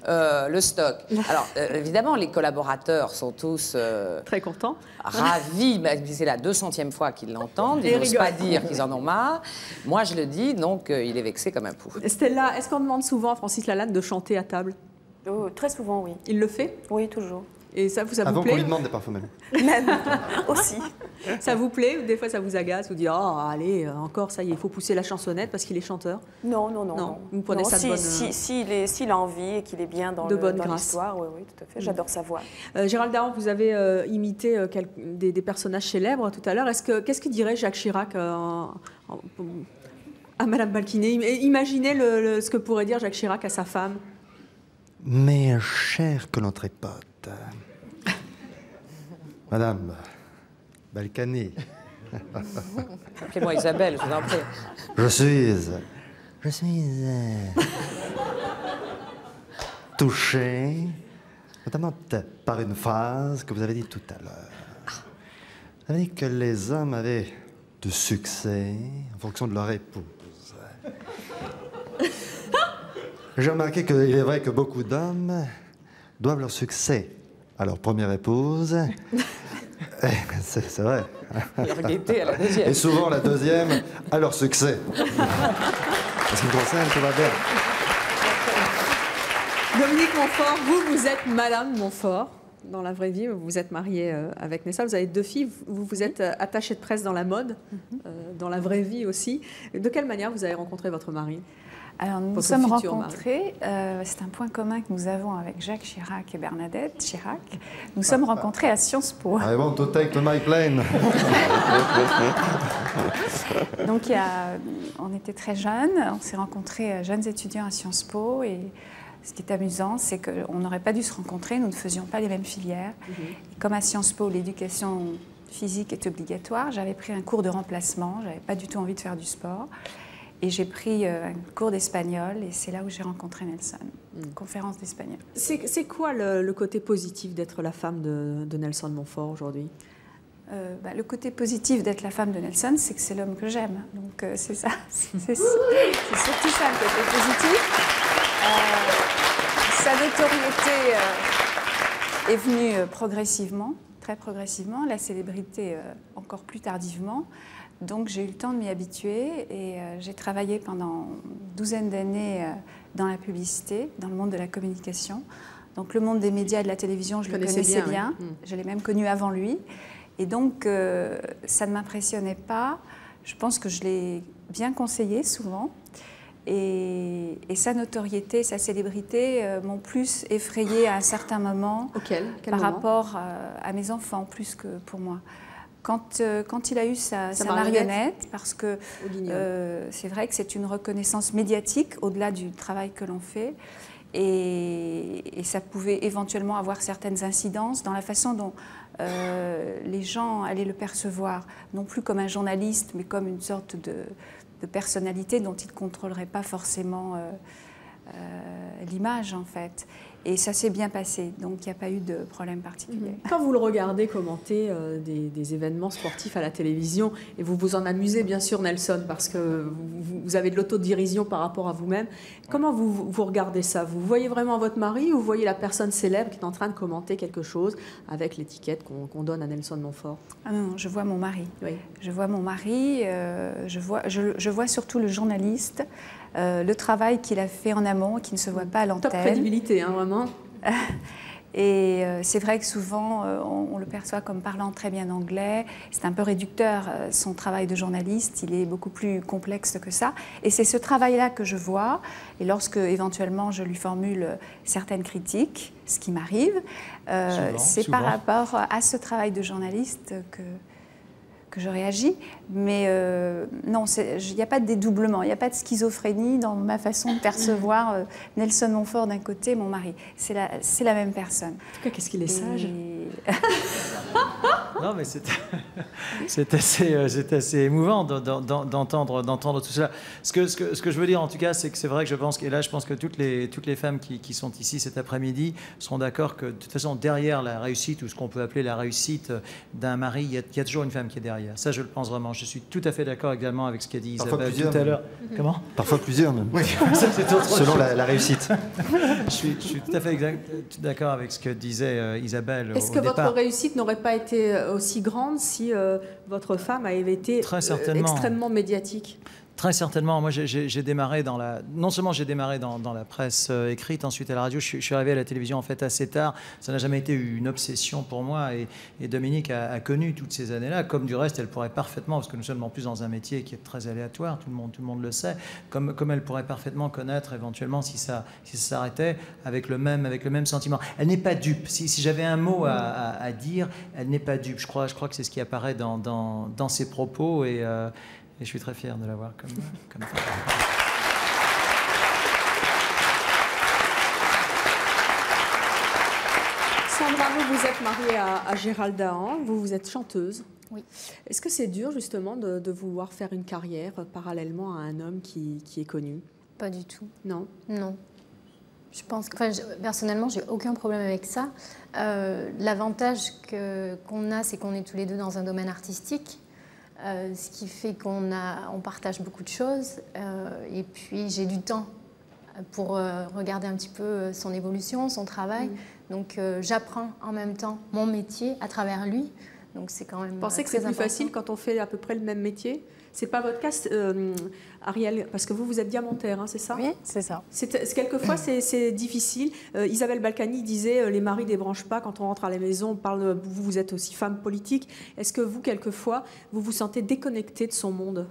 le stock. Alors, évidemment, les collaborateurs sont tous très contents, ravis. C'est la 200e fois qu'ils l'entendent. Ils n'osent pas dire qu'ils en ont marre. Moi, je le dis, donc il est vexé comme un pou. Stella, est-ce qu'on demande souvent à Francis Lalanne de chanter à table? Très souvent, oui. Il le fait? Oui, toujours. Et ça vous plaît? Avant qu'on lui demande parfois même. Même, aussi. Ça vous plaît? Ou des fois ça vous agace? Vous dites, oh, allez, encore, ça y est, il faut pousser la chansonnette parce qu'il est chanteur? Non, non, non. Non. Vous prenez ça de bonne... S'il a envie et qu'il est bien dans l'histoire, oui, tout à fait. J'adore sa voix. Gérald Darmon, vous avez imité des personnages célèbres tout à l'heure. Qu'est-ce que dirait Jacques Chirac à Madame Balkany? Imaginez ce que pourrait dire Jacques Chirac à sa femme. Mes chers colontrépôtes, Madame Balkany. Appelez-moi Isabelle, je vous en prie. Je suis touché, notamment par une phrase que vous avez dit tout à l'heure. Vous avez dit que les hommes avaient du succès en fonction de leur épouse. J'ai remarqué qu'il est vrai que beaucoup d'hommes doivent leur succès à leur première épouse. C'est vrai. Leur gaieté à la deuxième. Et souvent la deuxième à leur succès. En ce qui me concerne, tout va bien. Dominique Montfort, vous êtes Madame Montfort. Dans la vraie vie, vous êtes mariée avec Nessa, vous avez 2 filles, vous êtes attachée de presse dans la mode, dans la vraie vie aussi. De quelle manière vous avez rencontré votre mari? Alors nous nous sommes rencontrés, c'est un point commun que nous avons avec Jacques Chirac et Bernadette Chirac. Nous sommes rencontrés à Sciences Po. I want to take my plane. Donc on était très jeunes, on s'est rencontrés jeunes étudiants à Sciences Po et ce qui est amusant, c'est qu'on n'aurait pas dû se rencontrer, nous ne faisions pas les mêmes filières. Et comme à Sciences Po, l'éducation physique est obligatoire, j'avais pris un cours de remplacement, je n'avais pas du tout envie de faire du sport. Et j'ai pris un cours d'espagnol et c'est là où j'ai rencontré Nelson, une conférence d'espagnol. C'est quoi le côté positif d'être la femme de Nelson Montfort aujourd'hui? Le côté positif d'être la femme de Nelson, c'est que c'est l'homme que j'aime. Donc c'est ça, c'est surtout ça le côté positif. Sa notoriété est venue progressivement, très progressivement, la célébrité encore plus tardivement. Donc j'ai eu le temps de m'y habituer et j'ai travaillé pendant une douzaine d'années dans la publicité, dans le monde de la communication. Donc le monde des médias et de la télévision, je le connaissais bien. Oui. Je l'ai même connu avant lui. Et donc ça ne m'impressionnait pas. Je pense que je l'ai bien conseillé souvent. Et sa notoriété, sa célébrité m'ont plus effrayée à un certain moment par rapport à mes enfants, plus que pour moi. Quand il a eu sa marionnette, parce que c'est vrai que c'est une reconnaissance médiatique au-delà du travail que l'on fait, et ça pouvait éventuellement avoir certaines incidences dans la façon dont les gens allaient le percevoir, non plus comme un journaliste, mais comme une sorte de personnalité dont ils ne contrôleraient pas forcément l'image, en fait. Et ça s'est bien passé, donc il n'y a pas eu de problème particulier. Quand vous le regardez commenter des événements sportifs à la télévision, et vous vous en amusez bien sûr Nelson, parce que vous avez de l'autodérision par rapport à vous-même, comment vous regardez ça? Vous voyez vraiment votre mari ou vous voyez la personne célèbre qui est en train de commenter quelque chose avec l'étiquette qu'on donne à Nelson Montfort? Ah non, je vois mon mari. Oui. Je vois mon mari, je vois surtout le journaliste, le travail qu'il a fait en amont, qui ne se voit pas à l'antenne. Top crédibilité, hein, vraiment. Et c'est vrai que souvent, on le perçoit comme parlant très bien anglais. C'est un peu réducteur, son travail de journaliste. Il est beaucoup plus complexe que ça. Et c'est ce travail-là que je vois. Et lorsque, éventuellement, je lui formule certaines critiques, ce qui m'arrive, c'est par rapport à ce travail de journaliste que que je réagis. Mais non, il n'y a pas de dédoublement, il n'y a pas de schizophrénie dans ma façon de percevoir Nelson Montfort d'un côté, mon mari. C'est la même personne. En tout cas, qu'est-ce qu'il est sage. Non, mais c'est assez émouvant d'entendre tout cela. Ce que je veux dire, en tout cas, c'est que c'est vrai que je pense, et là, je pense que toutes les femmes qui sont ici cet après-midi seront d'accord que, de toute façon, derrière la réussite, ou ce qu'on peut appeler la réussite d'un mari, il y a toujours une femme qui est derrière. Ça, je le pense vraiment. Je suis tout à fait d'accord également avec ce qu'a dit Isabelle tout à l'heure. Comment ? Parfois plusieurs, même. Oui, selon la réussite. Je suis tout à fait d'accord avec ce que disait Isabelle au départ. Est-ce que votre réussite n'aurait pas été aussi grande si votre femme avait été extrêmement médiatique ? Très certainement. Moi, j'ai démarré non seulement j'ai démarré dans la presse écrite, ensuite à la radio. Je suis arrivé à la télévision en fait assez tard. Ça n'a jamais été une obsession pour moi. Et Dominique a connu toutes ces années-là. Comme du reste, elle pourrait parfaitement, parce que nous sommes en plus dans un métier qui est très aléatoire. Tout le monde le sait. Comme elle pourrait parfaitement connaître éventuellement si ça s'arrêtait avec le même sentiment. Elle n'est pas dupe. Si j'avais un mot à dire, elle n'est pas dupe. Je crois que c'est ce qui apparaît dans ses propos et je suis très fier de l'avoir comme femme. Sandra, vous êtes mariée à Gérald Dahan, vous êtes chanteuse. Oui. Est-ce que c'est dur justement de vouloir faire une carrière parallèlement à un homme qui est connu ? Pas du tout. Non ? Non. Je pense que, personnellement, j'ai aucun problème avec ça. L'avantage qu'on a, c'est qu'on est tous les deux dans un domaine artistique. Ce qui fait qu'on partage beaucoup de choses et puis j'ai du temps pour regarder un petit peu son évolution, son travail. Donc j'apprends en même temps mon métier à travers lui. Donc c'est quand même Vous pensez que c'est plus facile quand on fait à peu près le même métier ? C'est pas votre cas, Ariel, parce que vous êtes diamantaire, hein, c'est ça ? Oui, c'est ça. Quelquefois, c'est difficile. Isabelle Balkany disait les maris débranchent pas quand on rentre à la maison. Vous êtes aussi femme politique. Est-ce que vous, quelquefois, vous vous sentez déconnectée de son monde ?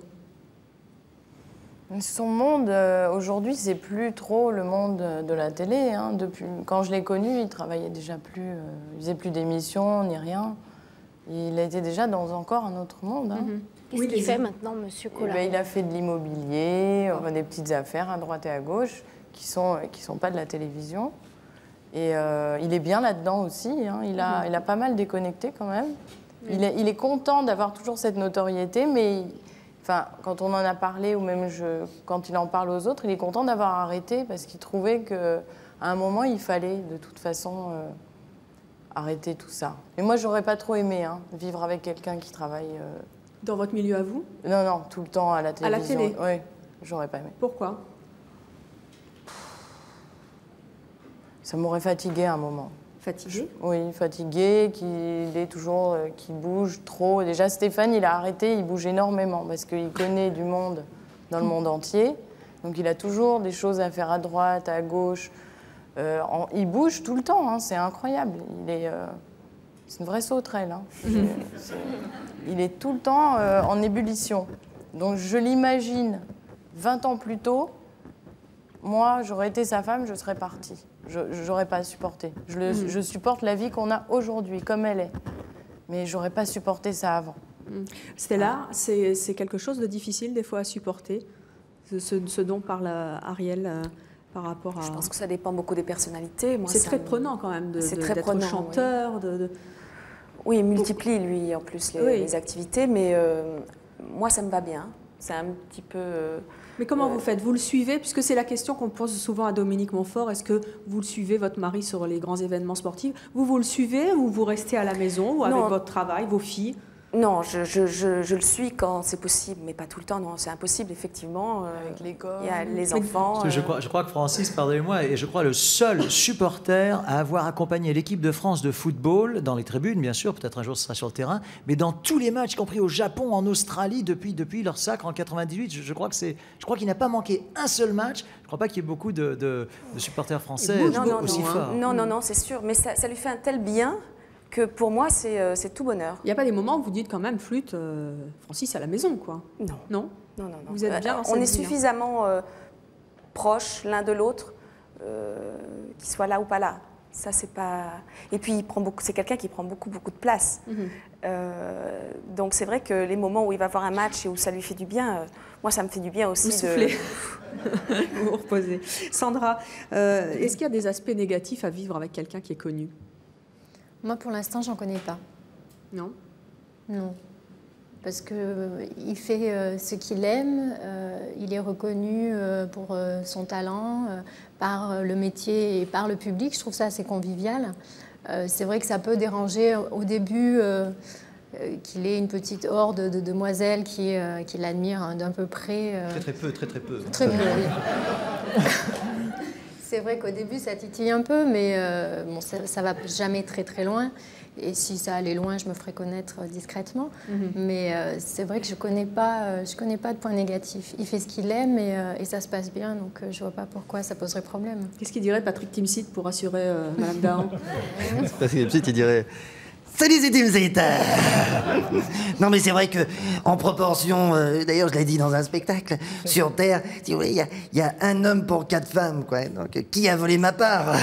Son monde, aujourd'hui, c'est plus trop le monde de la télé. Hein. Depuis, quand je l'ai connu, il travaillait déjà plus, il faisait plus d'émissions ni rien. Il était déjà dans encore un autre monde. Hein. Qu'est-ce qu'il fait maintenant, Monsieur Collard ? Il a fait de l'immobilier, des petites affaires à droite et à gauche qui sont pas de la télévision. Et il est bien là-dedans aussi. Hein. Il a pas mal déconnecté quand même. Il est content d'avoir toujours cette notoriété, mais quand on en a parlé, ou même quand il en parle aux autres, il est content d'avoir arrêté parce qu'il trouvait qu'à un moment, il fallait de toute façon arrêter tout ça. Mais moi, j'aurais pas trop aimé vivre avec quelqu'un qui travaille... Dans votre milieu à vous ? Non, tout le temps à la télévision. À la télé ? Oui, j'aurais pas aimé. Pourquoi ? Ça m'aurait fatiguée à un moment. Fatigué ? Oui, fatigué, qu'il bouge trop. Déjà, Stéphane, il a arrêté, il bouge énormément parce qu'il connaît du monde dans le monde entier. Donc, il a toujours des choses à faire à droite, à gauche. Il bouge tout le temps, hein, c'est incroyable. C'est une vraie sauterelle. Hein. Il est tout le temps en ébullition. Donc, je l'imagine 20 ans plus tôt, moi, j'aurais été sa femme, je serais partie. Je n'aurais pas supporté. Je supporte la vie qu'on a aujourd'hui, comme elle est. Mais je n'aurais pas supporté ça avant. Stella, c'est quelque chose de difficile des fois à supporter, ce dont parle Ariel par rapport à... Je pense que ça dépend beaucoup des personnalités. C'est très prenant quand même d'être chanteur. Oui. Oui, il multiplie lui en plus les activités, mais moi ça me va bien. C'est un petit peu... Mais comment vous faites ? Vous le suivez ? Puisque c'est la question qu'on pose souvent à Dominique Montfort. Est-ce que vous le suivez, votre mari, sur les grands événements sportifs ? Vous le suivez ou vous restez à la maison ou avec votre travail, vos filles ? Non, je le suis quand c'est possible, mais pas tout le temps. Non, c'est impossible, effectivement. Avec l'école. Il y a les enfants. Je crois que Francis, pardonnez-moi, est je crois le seul supporter à avoir accompagné l'équipe de France de football dans les tribunes, bien sûr, peut-être un jour ce sera sur le terrain, mais dans tous les matchs, y compris au Japon, en Australie, depuis leur sacre en 98. Je crois qu'il n'a pas manqué un seul match. Je ne crois pas qu'il y ait beaucoup de supporters français aussi forts. Non, c'est sûr. Mais ça lui fait un tel bien que pour moi, c'est tout bonheur. Il n'y a pas des moments où vous dites quand même, flûte, Francis à la maison, quoi. Non. Vous êtes bien dans cette On est vie, suffisamment proches l'un de l'autre, qu'il soit là ou pas là. Ça, c'est pas... Et puis, c'est quelqu'un qui prend beaucoup de place. Donc, c'est vrai que les moments où il va voir un match et où ça lui fait du bien, moi, ça me fait du bien aussi. Vous soufflez. Vous vous reposez. Sandra, est-ce qu'il y a des aspects négatifs à vivre avec quelqu'un qui est connu? Moi, pour l'instant, j'en connais pas. Non? Non. Parce qu'il fait ce qu'il aime, il est reconnu pour son talent, par le métier et par le public. Je trouve ça assez convivial. C'est vrai que ça peut déranger au début qu'il ait une petite horde de demoiselles qui l'admirent d'un peu près. Très peu. Très peu, oui. C'est vrai qu'au début, ça titille un peu, mais bon, ça va jamais très loin. Et si ça allait loin, je me ferais connaître discrètement. Mais c'est vrai que je connais pas de point négatif. Il fait ce qu'il aime et ça se passe bien, donc je vois pas pourquoi ça poserait problème. Qu'est-ce qu'il dirait Patrick Timsit pour rassurer Madame Dahan? Patrick Timsit, il dirait... Salut, c'est Timsit. Non, mais c'est vrai que en proportion, d'ailleurs, je l'ai dit dans un spectacle, sur Terre, si vous voulez, il y a un homme pour 4 femmes, quoi. Donc, qui a volé ma part?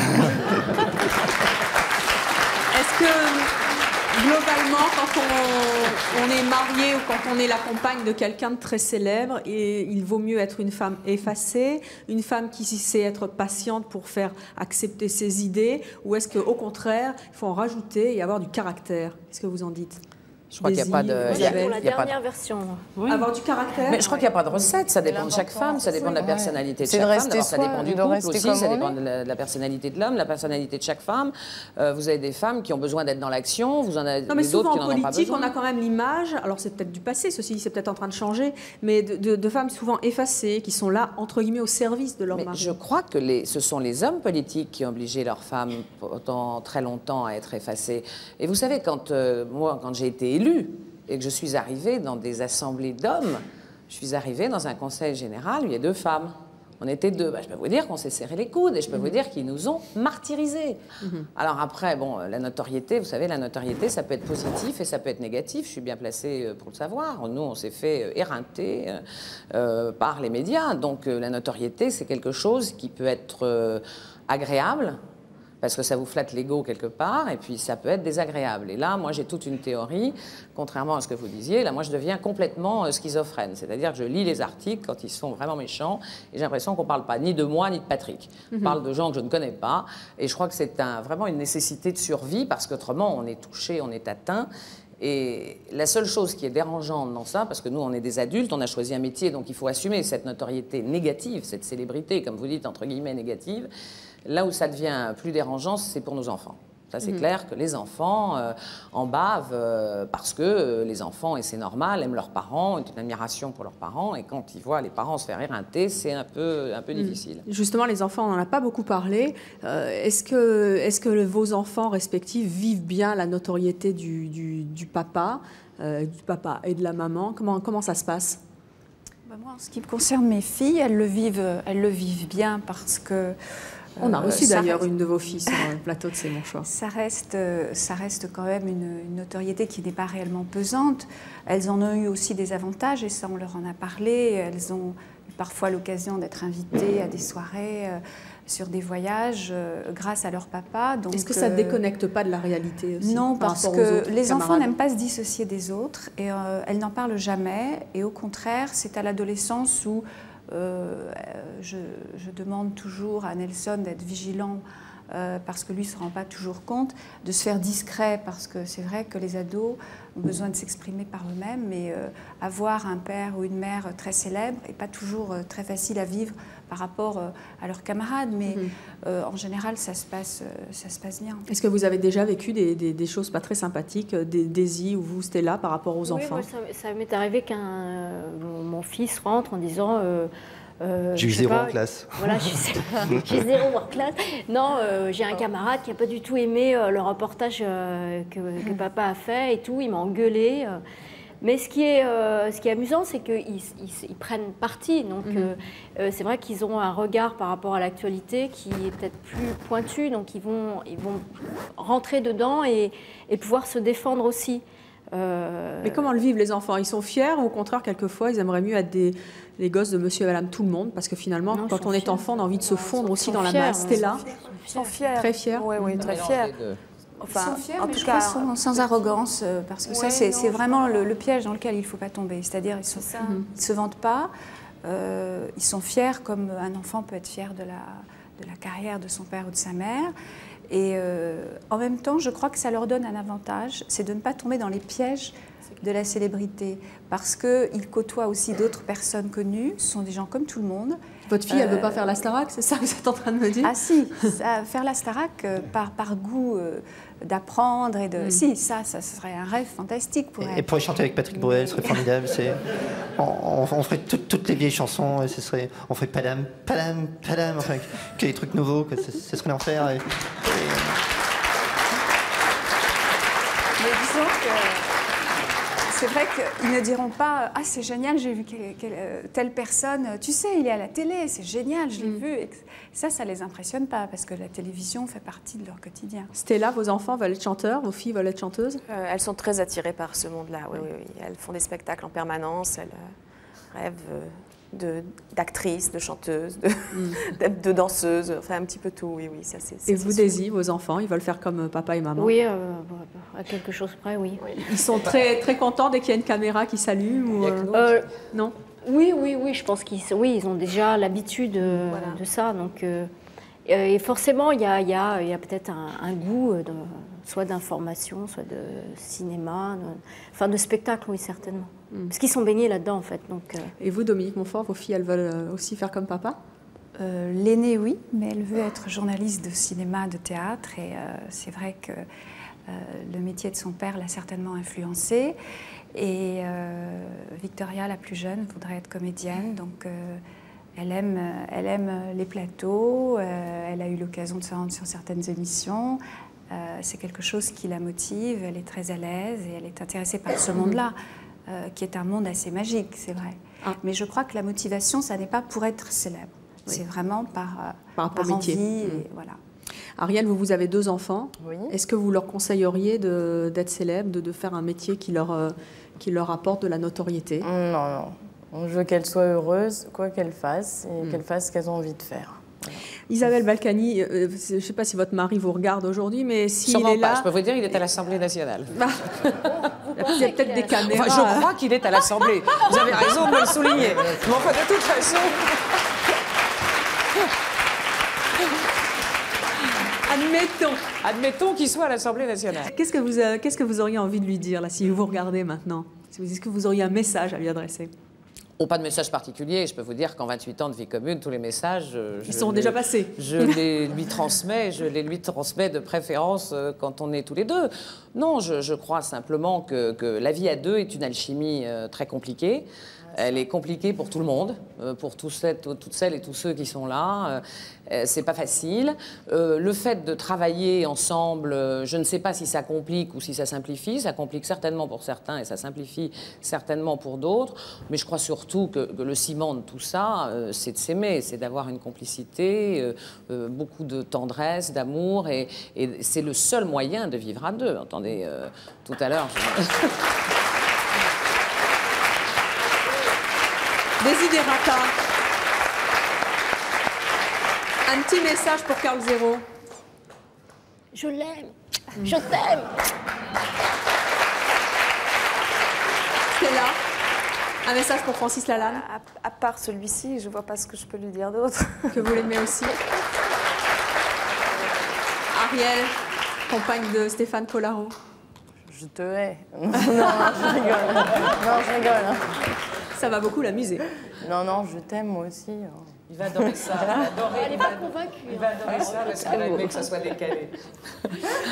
Est-ce que, globalement, quand on est marié ou quand on est la compagne de quelqu'un de très célèbre, il vaut mieux être une femme effacée, une femme qui sait être patiente pour faire accepter ses idées, ou est-ce qu'au contraire, il faut en rajouter et avoir du caractère? Qu'est-ce que vous en dites? Je crois qu'il n'y a pas de... Pour la dernière version. Oui. Avoir du caractère. Mais je crois qu'il n'y a pas de recette, ça dépend de chaque femme, ça dépend de la personnalité de chaque femme. D'abord, ça dépend du couple aussi, ça dépend de la personnalité de l'homme, la personnalité de chaque femme. Vous avez des femmes qui ont besoin d'être dans l'action, vous en avez d'autres qui n'en ont pas besoin. Non, mais souvent en politique, on a quand même l'image, alors c'est peut-être du passé, ceci c'est peut-être en train de changer, mais de femmes souvent effacées, qui sont là, entre guillemets, au service de leur mari. Je crois que ce sont les hommes politiques qui ont obligé leurs femmes pendant très longtemps à être effacées. Et vous savez, moi, quand j'ai été élue, et que je suis arrivée dans des assemblées d'hommes, je suis arrivée dans un conseil général où il y a 2 femmes. On était 2. Je peux vous dire qu'on s'est serré les coudes et je peux vous dire qu'ils nous ont martyrisés. Alors après, bon, la notoriété, vous savez, la notoriété, ça peut être positif et ça peut être négatif. Je suis bien placée pour le savoir. Nous, on s'est fait éreinter par les médias. Donc la notoriété, c'est quelque chose qui peut être agréable, parce que ça vous flatte l'ego quelque part, et puis ça peut être désagréable. Et là, moi, j'ai toute une théorie, contrairement à ce que vous disiez, là, moi, je deviens complètement schizophrène. C'est-à-dire que je lis les articles quand ils sont vraiment méchants, et j'ai l'impression qu'on ne parle pas ni de moi, ni de Patrick. On parle de gens que je ne connais pas, et je crois que c'est vraiment une nécessité de survie, parce qu'autrement, on est touché, on est atteint. Et la seule chose qui est dérangeante dans ça, parce que nous, on est des adultes, on a choisi un métier, donc il faut assumer cette notoriété négative, cette célébrité, comme vous dites, entre guillemets, négative. Là où ça devient plus dérangeant, c'est pour nos enfants. Ça, c'est clair que les enfants en bavent parce que les enfants, et c'est normal, aiment leurs parents, ont une admiration pour leurs parents, et quand ils voient les parents se faire éreinter, c'est un peu difficile. Justement, les enfants, on n'en a pas beaucoup parlé. Est-ce que vos enfants respectifs vivent bien la notoriété du papa et de la maman? Comment ça se passe? Moi, en ce qui me concerne mes filles, elles le vivent bien parce que... On a reçu d'ailleurs une de vos filles sur le plateau de C'est mon choix. Ça reste quand même une notoriété qui n'est pas réellement pesante. Elles en ont eu aussi des avantages et ça, on leur en a parlé. Elles ont eu parfois l'occasion d'être invitées à des soirées, sur des voyages, grâce à leur papa. Est-ce que ça ne déconnecte pas de la réalité aussi? Non, parce que les enfants n'aiment pas se dissocier des autres et elles n'en parlent jamais. Et au contraire, c'est à l'adolescence où... je demande toujours à Nelson d'être vigilant parce que lui ne se rend pas toujours compte, de se faire discret parce que c'est vrai que les ados ont besoin de s'exprimer par eux-mêmes, mais avoir un père ou une mère très célèbre n'est pas toujours très facile à vivre par rapport à leurs camarades, mais en général ça se passe bien. Est-ce que vous avez déjà vécu des choses pas très sympathiques, des où vous, Stella, par rapport aux enfants? Moi, ça m'est arrivé mon fils rentre en disant... j'ai eu 0 en classe. Voilà, j'ai 0 en classe. Non, j'ai un camarade qui n'a pas du tout aimé le reportage que papa a fait et tout. Il m'a engueulé. Mais ce qui est amusant, c'est qu'ils prennent parti. Donc, c'est vrai qu'ils ont un regard par rapport à l'actualité qui est peut-être plus pointu. Donc, ils vont rentrer dedans et pouvoir se défendre aussi. Mais comment le vivent les enfants? Ils sont fiers ou au contraire, quelquefois, ils aimeraient mieux être les gosses de monsieur et madame tout le monde? Parce que finalement, Non, quand on est enfant, on a envie de se fondre aussi dans la fiers, masse. Stella, Ils sont fiers. très fiers. Oui, très fiers. Ils sont fiers, mais je crois sans arrogance, parce que ça, c'est vraiment le piège dans lequel il ne faut pas tomber. C'est-à-dire, ils ne se vantent pas, ils sont fiers comme un enfant peut être fier de la carrière de son père ou de sa mère. Et en même temps, je crois que ça leur donne un avantage, c'est de ne pas tomber dans les pièges de la célébrité, parce qu'ils côtoient aussi d'autres personnes connues, ce sont des gens comme tout le monde. Votre fille, elle ne veut pas faire la Starac, c'est ça que vous êtes en train de me dire? Ah si, faire la Starac par goût d'apprendre et de... Si, ça serait un rêve fantastique pour elle. Et pour chanter avec Patrick Bruel, ce serait formidable. On ferait toutes les vieilles chansons, et on ferait Padam, Padam, Padam, enfin, que des trucs nouveaux, que ce serait l'enfer. Mais disons que... C'est vrai qu'ils ne diront pas « Ah, c'est génial, j'ai vu telle personne, tu sais, il est à la télé, c'est génial, je l'ai vu. » Et ça les impressionne pas, parce que la télévision fait partie de leur quotidien. Stella, vos enfants veulent être chanteurs, vos filles veulent être chanteuses? Elles sont très attirées par ce monde-là, oui. Elles font des spectacles en permanence, elles rêvent d'actrices, de chanteuses, de danseuses, enfin un petit peu tout, oui. Ça, et vous, Daisy, vos enfants, ils veulent faire comme papa et maman? Oui, à quelque chose près, oui. Ils sont très, très contents dès qu'il y a une caméra qui s'allume ou non? Oui, je pense ils ont déjà l'habitude de ça. Donc, et forcément, il y a peut-être un goût, soit d'information, soit de cinéma, de spectacle, oui, certainement. Parce qu'ils sont baignés là-dedans, en fait. Donc, Et vous, Dominique Montfort, vos filles, elles veulent aussi faire comme papa? L'aînée, oui, mais elle veut être journaliste de cinéma, de théâtre. Et c'est vrai que le métier de son père l'a certainement influencée. Et Victoria, la plus jeune, voudrait être comédienne. Donc, elle aime les plateaux. Elle a eu l'occasion de se rendre sur certaines émissions. C'est quelque chose qui la motive. Elle est très à l'aise et elle est intéressée par ce monde-là. Qui est un monde assez magique, c'est vrai. Mais je crois que la motivation, ça n'est pas pour être célèbre. Oui. C'est vraiment par envie. Et voilà. Ariel, vous avez 2 enfants. Oui. Est-ce que vous leur conseilleriez d'être célèbre, de faire un métier qui leur apporte de la notoriété? Non. Je veux qu'elles soient heureuses, quoi qu'elles fassent, et qu'elles fassent ce qu'elles ont envie de faire. Voilà. Isabelle Balkany, je ne sais pas si votre mari vous regarde aujourd'hui, mais s'il est là... Je peux vous dire, il est à l'Assemblée nationale. Il y a peut-être des caméras. Enfin, je crois qu'il est à l'Assemblée. Vous avez raison de me le souligner. Mais enfin, de toute façon... Admettons qu'il soit à l'Assemblée nationale. Qu'est-ce que vous auriez envie de lui dire, là, si vous regardez maintenant? Est-ce que vous auriez un message à lui adresser? Pas de message particulier. Je peux vous dire qu'en 28 ans de vie commune, tous les messages... Ils sont déjà passés. Je les lui transmets de préférence quand on est tous les deux. Non, je crois simplement que la vie à deux est une alchimie très compliquée. Elle est compliquée pour tout le monde, pour toutes celles et tous ceux qui sont là. C'est pas facile. Le fait de travailler ensemble, je ne sais pas si ça complique ou si ça simplifie. Ça complique certainement pour certains et ça simplifie certainement pour d'autres. Mais je crois surtout que le ciment de tout ça, c'est de s'aimer, c'est d'avoir une complicité, beaucoup de tendresse, d'amour. Et c'est le seul moyen de vivre à deux. Attendez, tout à l'heure... Desiderata. Un petit message pour Carl Zéro. Je l'aime. Je t'aime. Stella, un message pour Francis Lalanne. À part celui-ci, je ne vois pas ce que je peux lui dire d'autre. Que vous l'aimez aussi. Ariel, compagne de Stéphane Collaro. Je te hais. Non, je rigole. Non, je rigole. Ça va beaucoup l'amuser. Non, je t'aime moi aussi. Il va adorer ça. Elle n'est pas convaincue. Il va adorer ça parce qu'elle a aimé que ça soit décalé.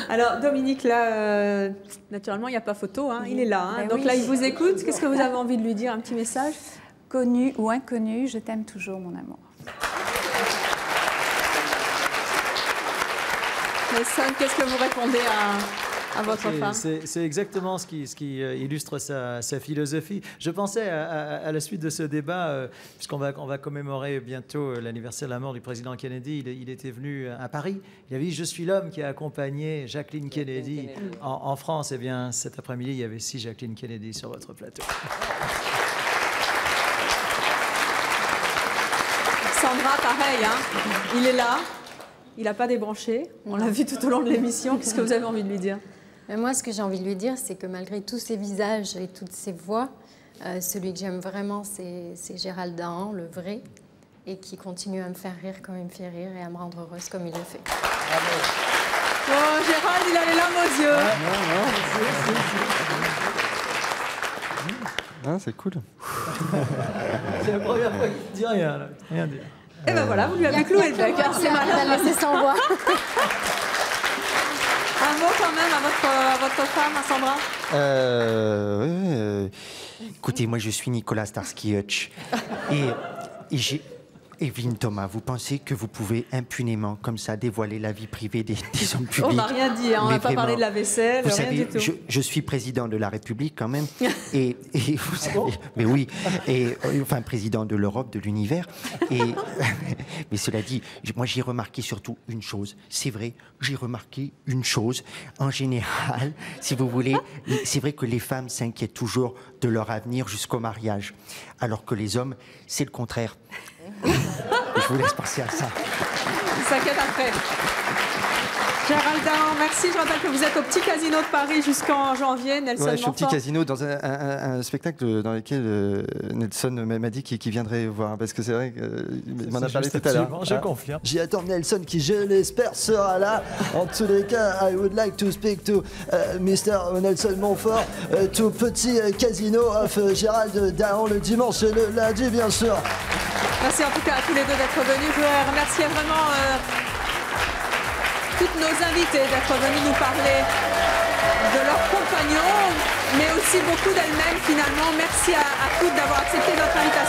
Alors, Dominique, là, naturellement, il n'y a pas photo. Hein, il est là. Hein, donc oui. Là, il vous écoute. Qu'est-ce que vous avez envie de lui dire? Un petit message? Connu ou inconnu, je t'aime toujours, mon amour. Nelson, qu'est-ce que vous répondez à votre femme. C'est exactement ce qui illustre sa philosophie. Je pensais à la suite de ce débat, puisqu'on va commémorer bientôt l'anniversaire de la mort du président Kennedy. Il était venu à Paris. Il avait dit « Je suis l'homme qui a accompagné Jacqueline Kennedy en France ». Eh bien, cet après-midi, il y avait 6 Jacqueline Kennedy sur votre plateau. Sandra, pareil, hein. Il est là, il n'a pas débranché. On l'a vu tout au long de l'émission. Qu'est-ce que vous avez envie de lui dire? Moi, ce que j'ai envie de lui dire, c'est que malgré tous ces visages et toutes ces voix, celui que j'aime vraiment, c'est Gérald Dahan, le vrai, et qui continue à me faire rire comme il me fait rire et à me rendre heureuse comme il le fait. Oh, Gérald, il a les larmes aux yeux. Ah, c'est cool. C'est la première fois qu'il ne dit rien, là. Rien dire. Et ben voilà, vous lui avez cloué le bec. C'est malin. Il a laissé sans voix. Un mot quand même à votre femme, à Sandra. Écoutez, moi je suis Nicolas Starsky-Hutch. Et j'ai... Evelyne Thomas, vous pensez que vous pouvez impunément, comme ça, dévoiler la vie privée des hommes publics? On n'a rien dit, hein, on n'a pas parlé de la vaisselle, vous rien savez, du tout. Je suis président de la République quand même, et vous savez, mais oui, et enfin président de l'Europe, de l'univers. Mais cela dit, moi j'ai remarqué surtout une chose. C'est vrai, j'ai remarqué une chose. En général, si vous voulez, c'est vrai que les femmes s'inquiètent toujours de leur avenir jusqu'au mariage, alors que les hommes, c'est le contraire. Je vous laisse penser à ça. Il s'inquiète après. Gérald Dahan, merci. Je rappelle que vous êtes au Petit Casino de Paris jusqu'en janvier. Nelson Ouais, je suis au Montfort. Petit Casino dans un spectacle dans lequel Nelson m'a dit qu'il viendrait voir. Parce que c'est vrai qu'il m'en a parlé tout à l'heure. Je confirme. J'y attends Nelson qui, je l'espère, sera là. En tous les cas, I would like to speak to Mr. Nelson Montfort, to Petit Casino of Gérald Dahan le dimanche et le lundi, bien sûr. Merci en tout cas à tous les deux d'être venus. Je voudrais remercier vraiment toutes nos invités d'être venues nous parler de leurs compagnons, mais aussi beaucoup d'elles-mêmes finalement. Merci à toutes d'avoir accepté notre invitation.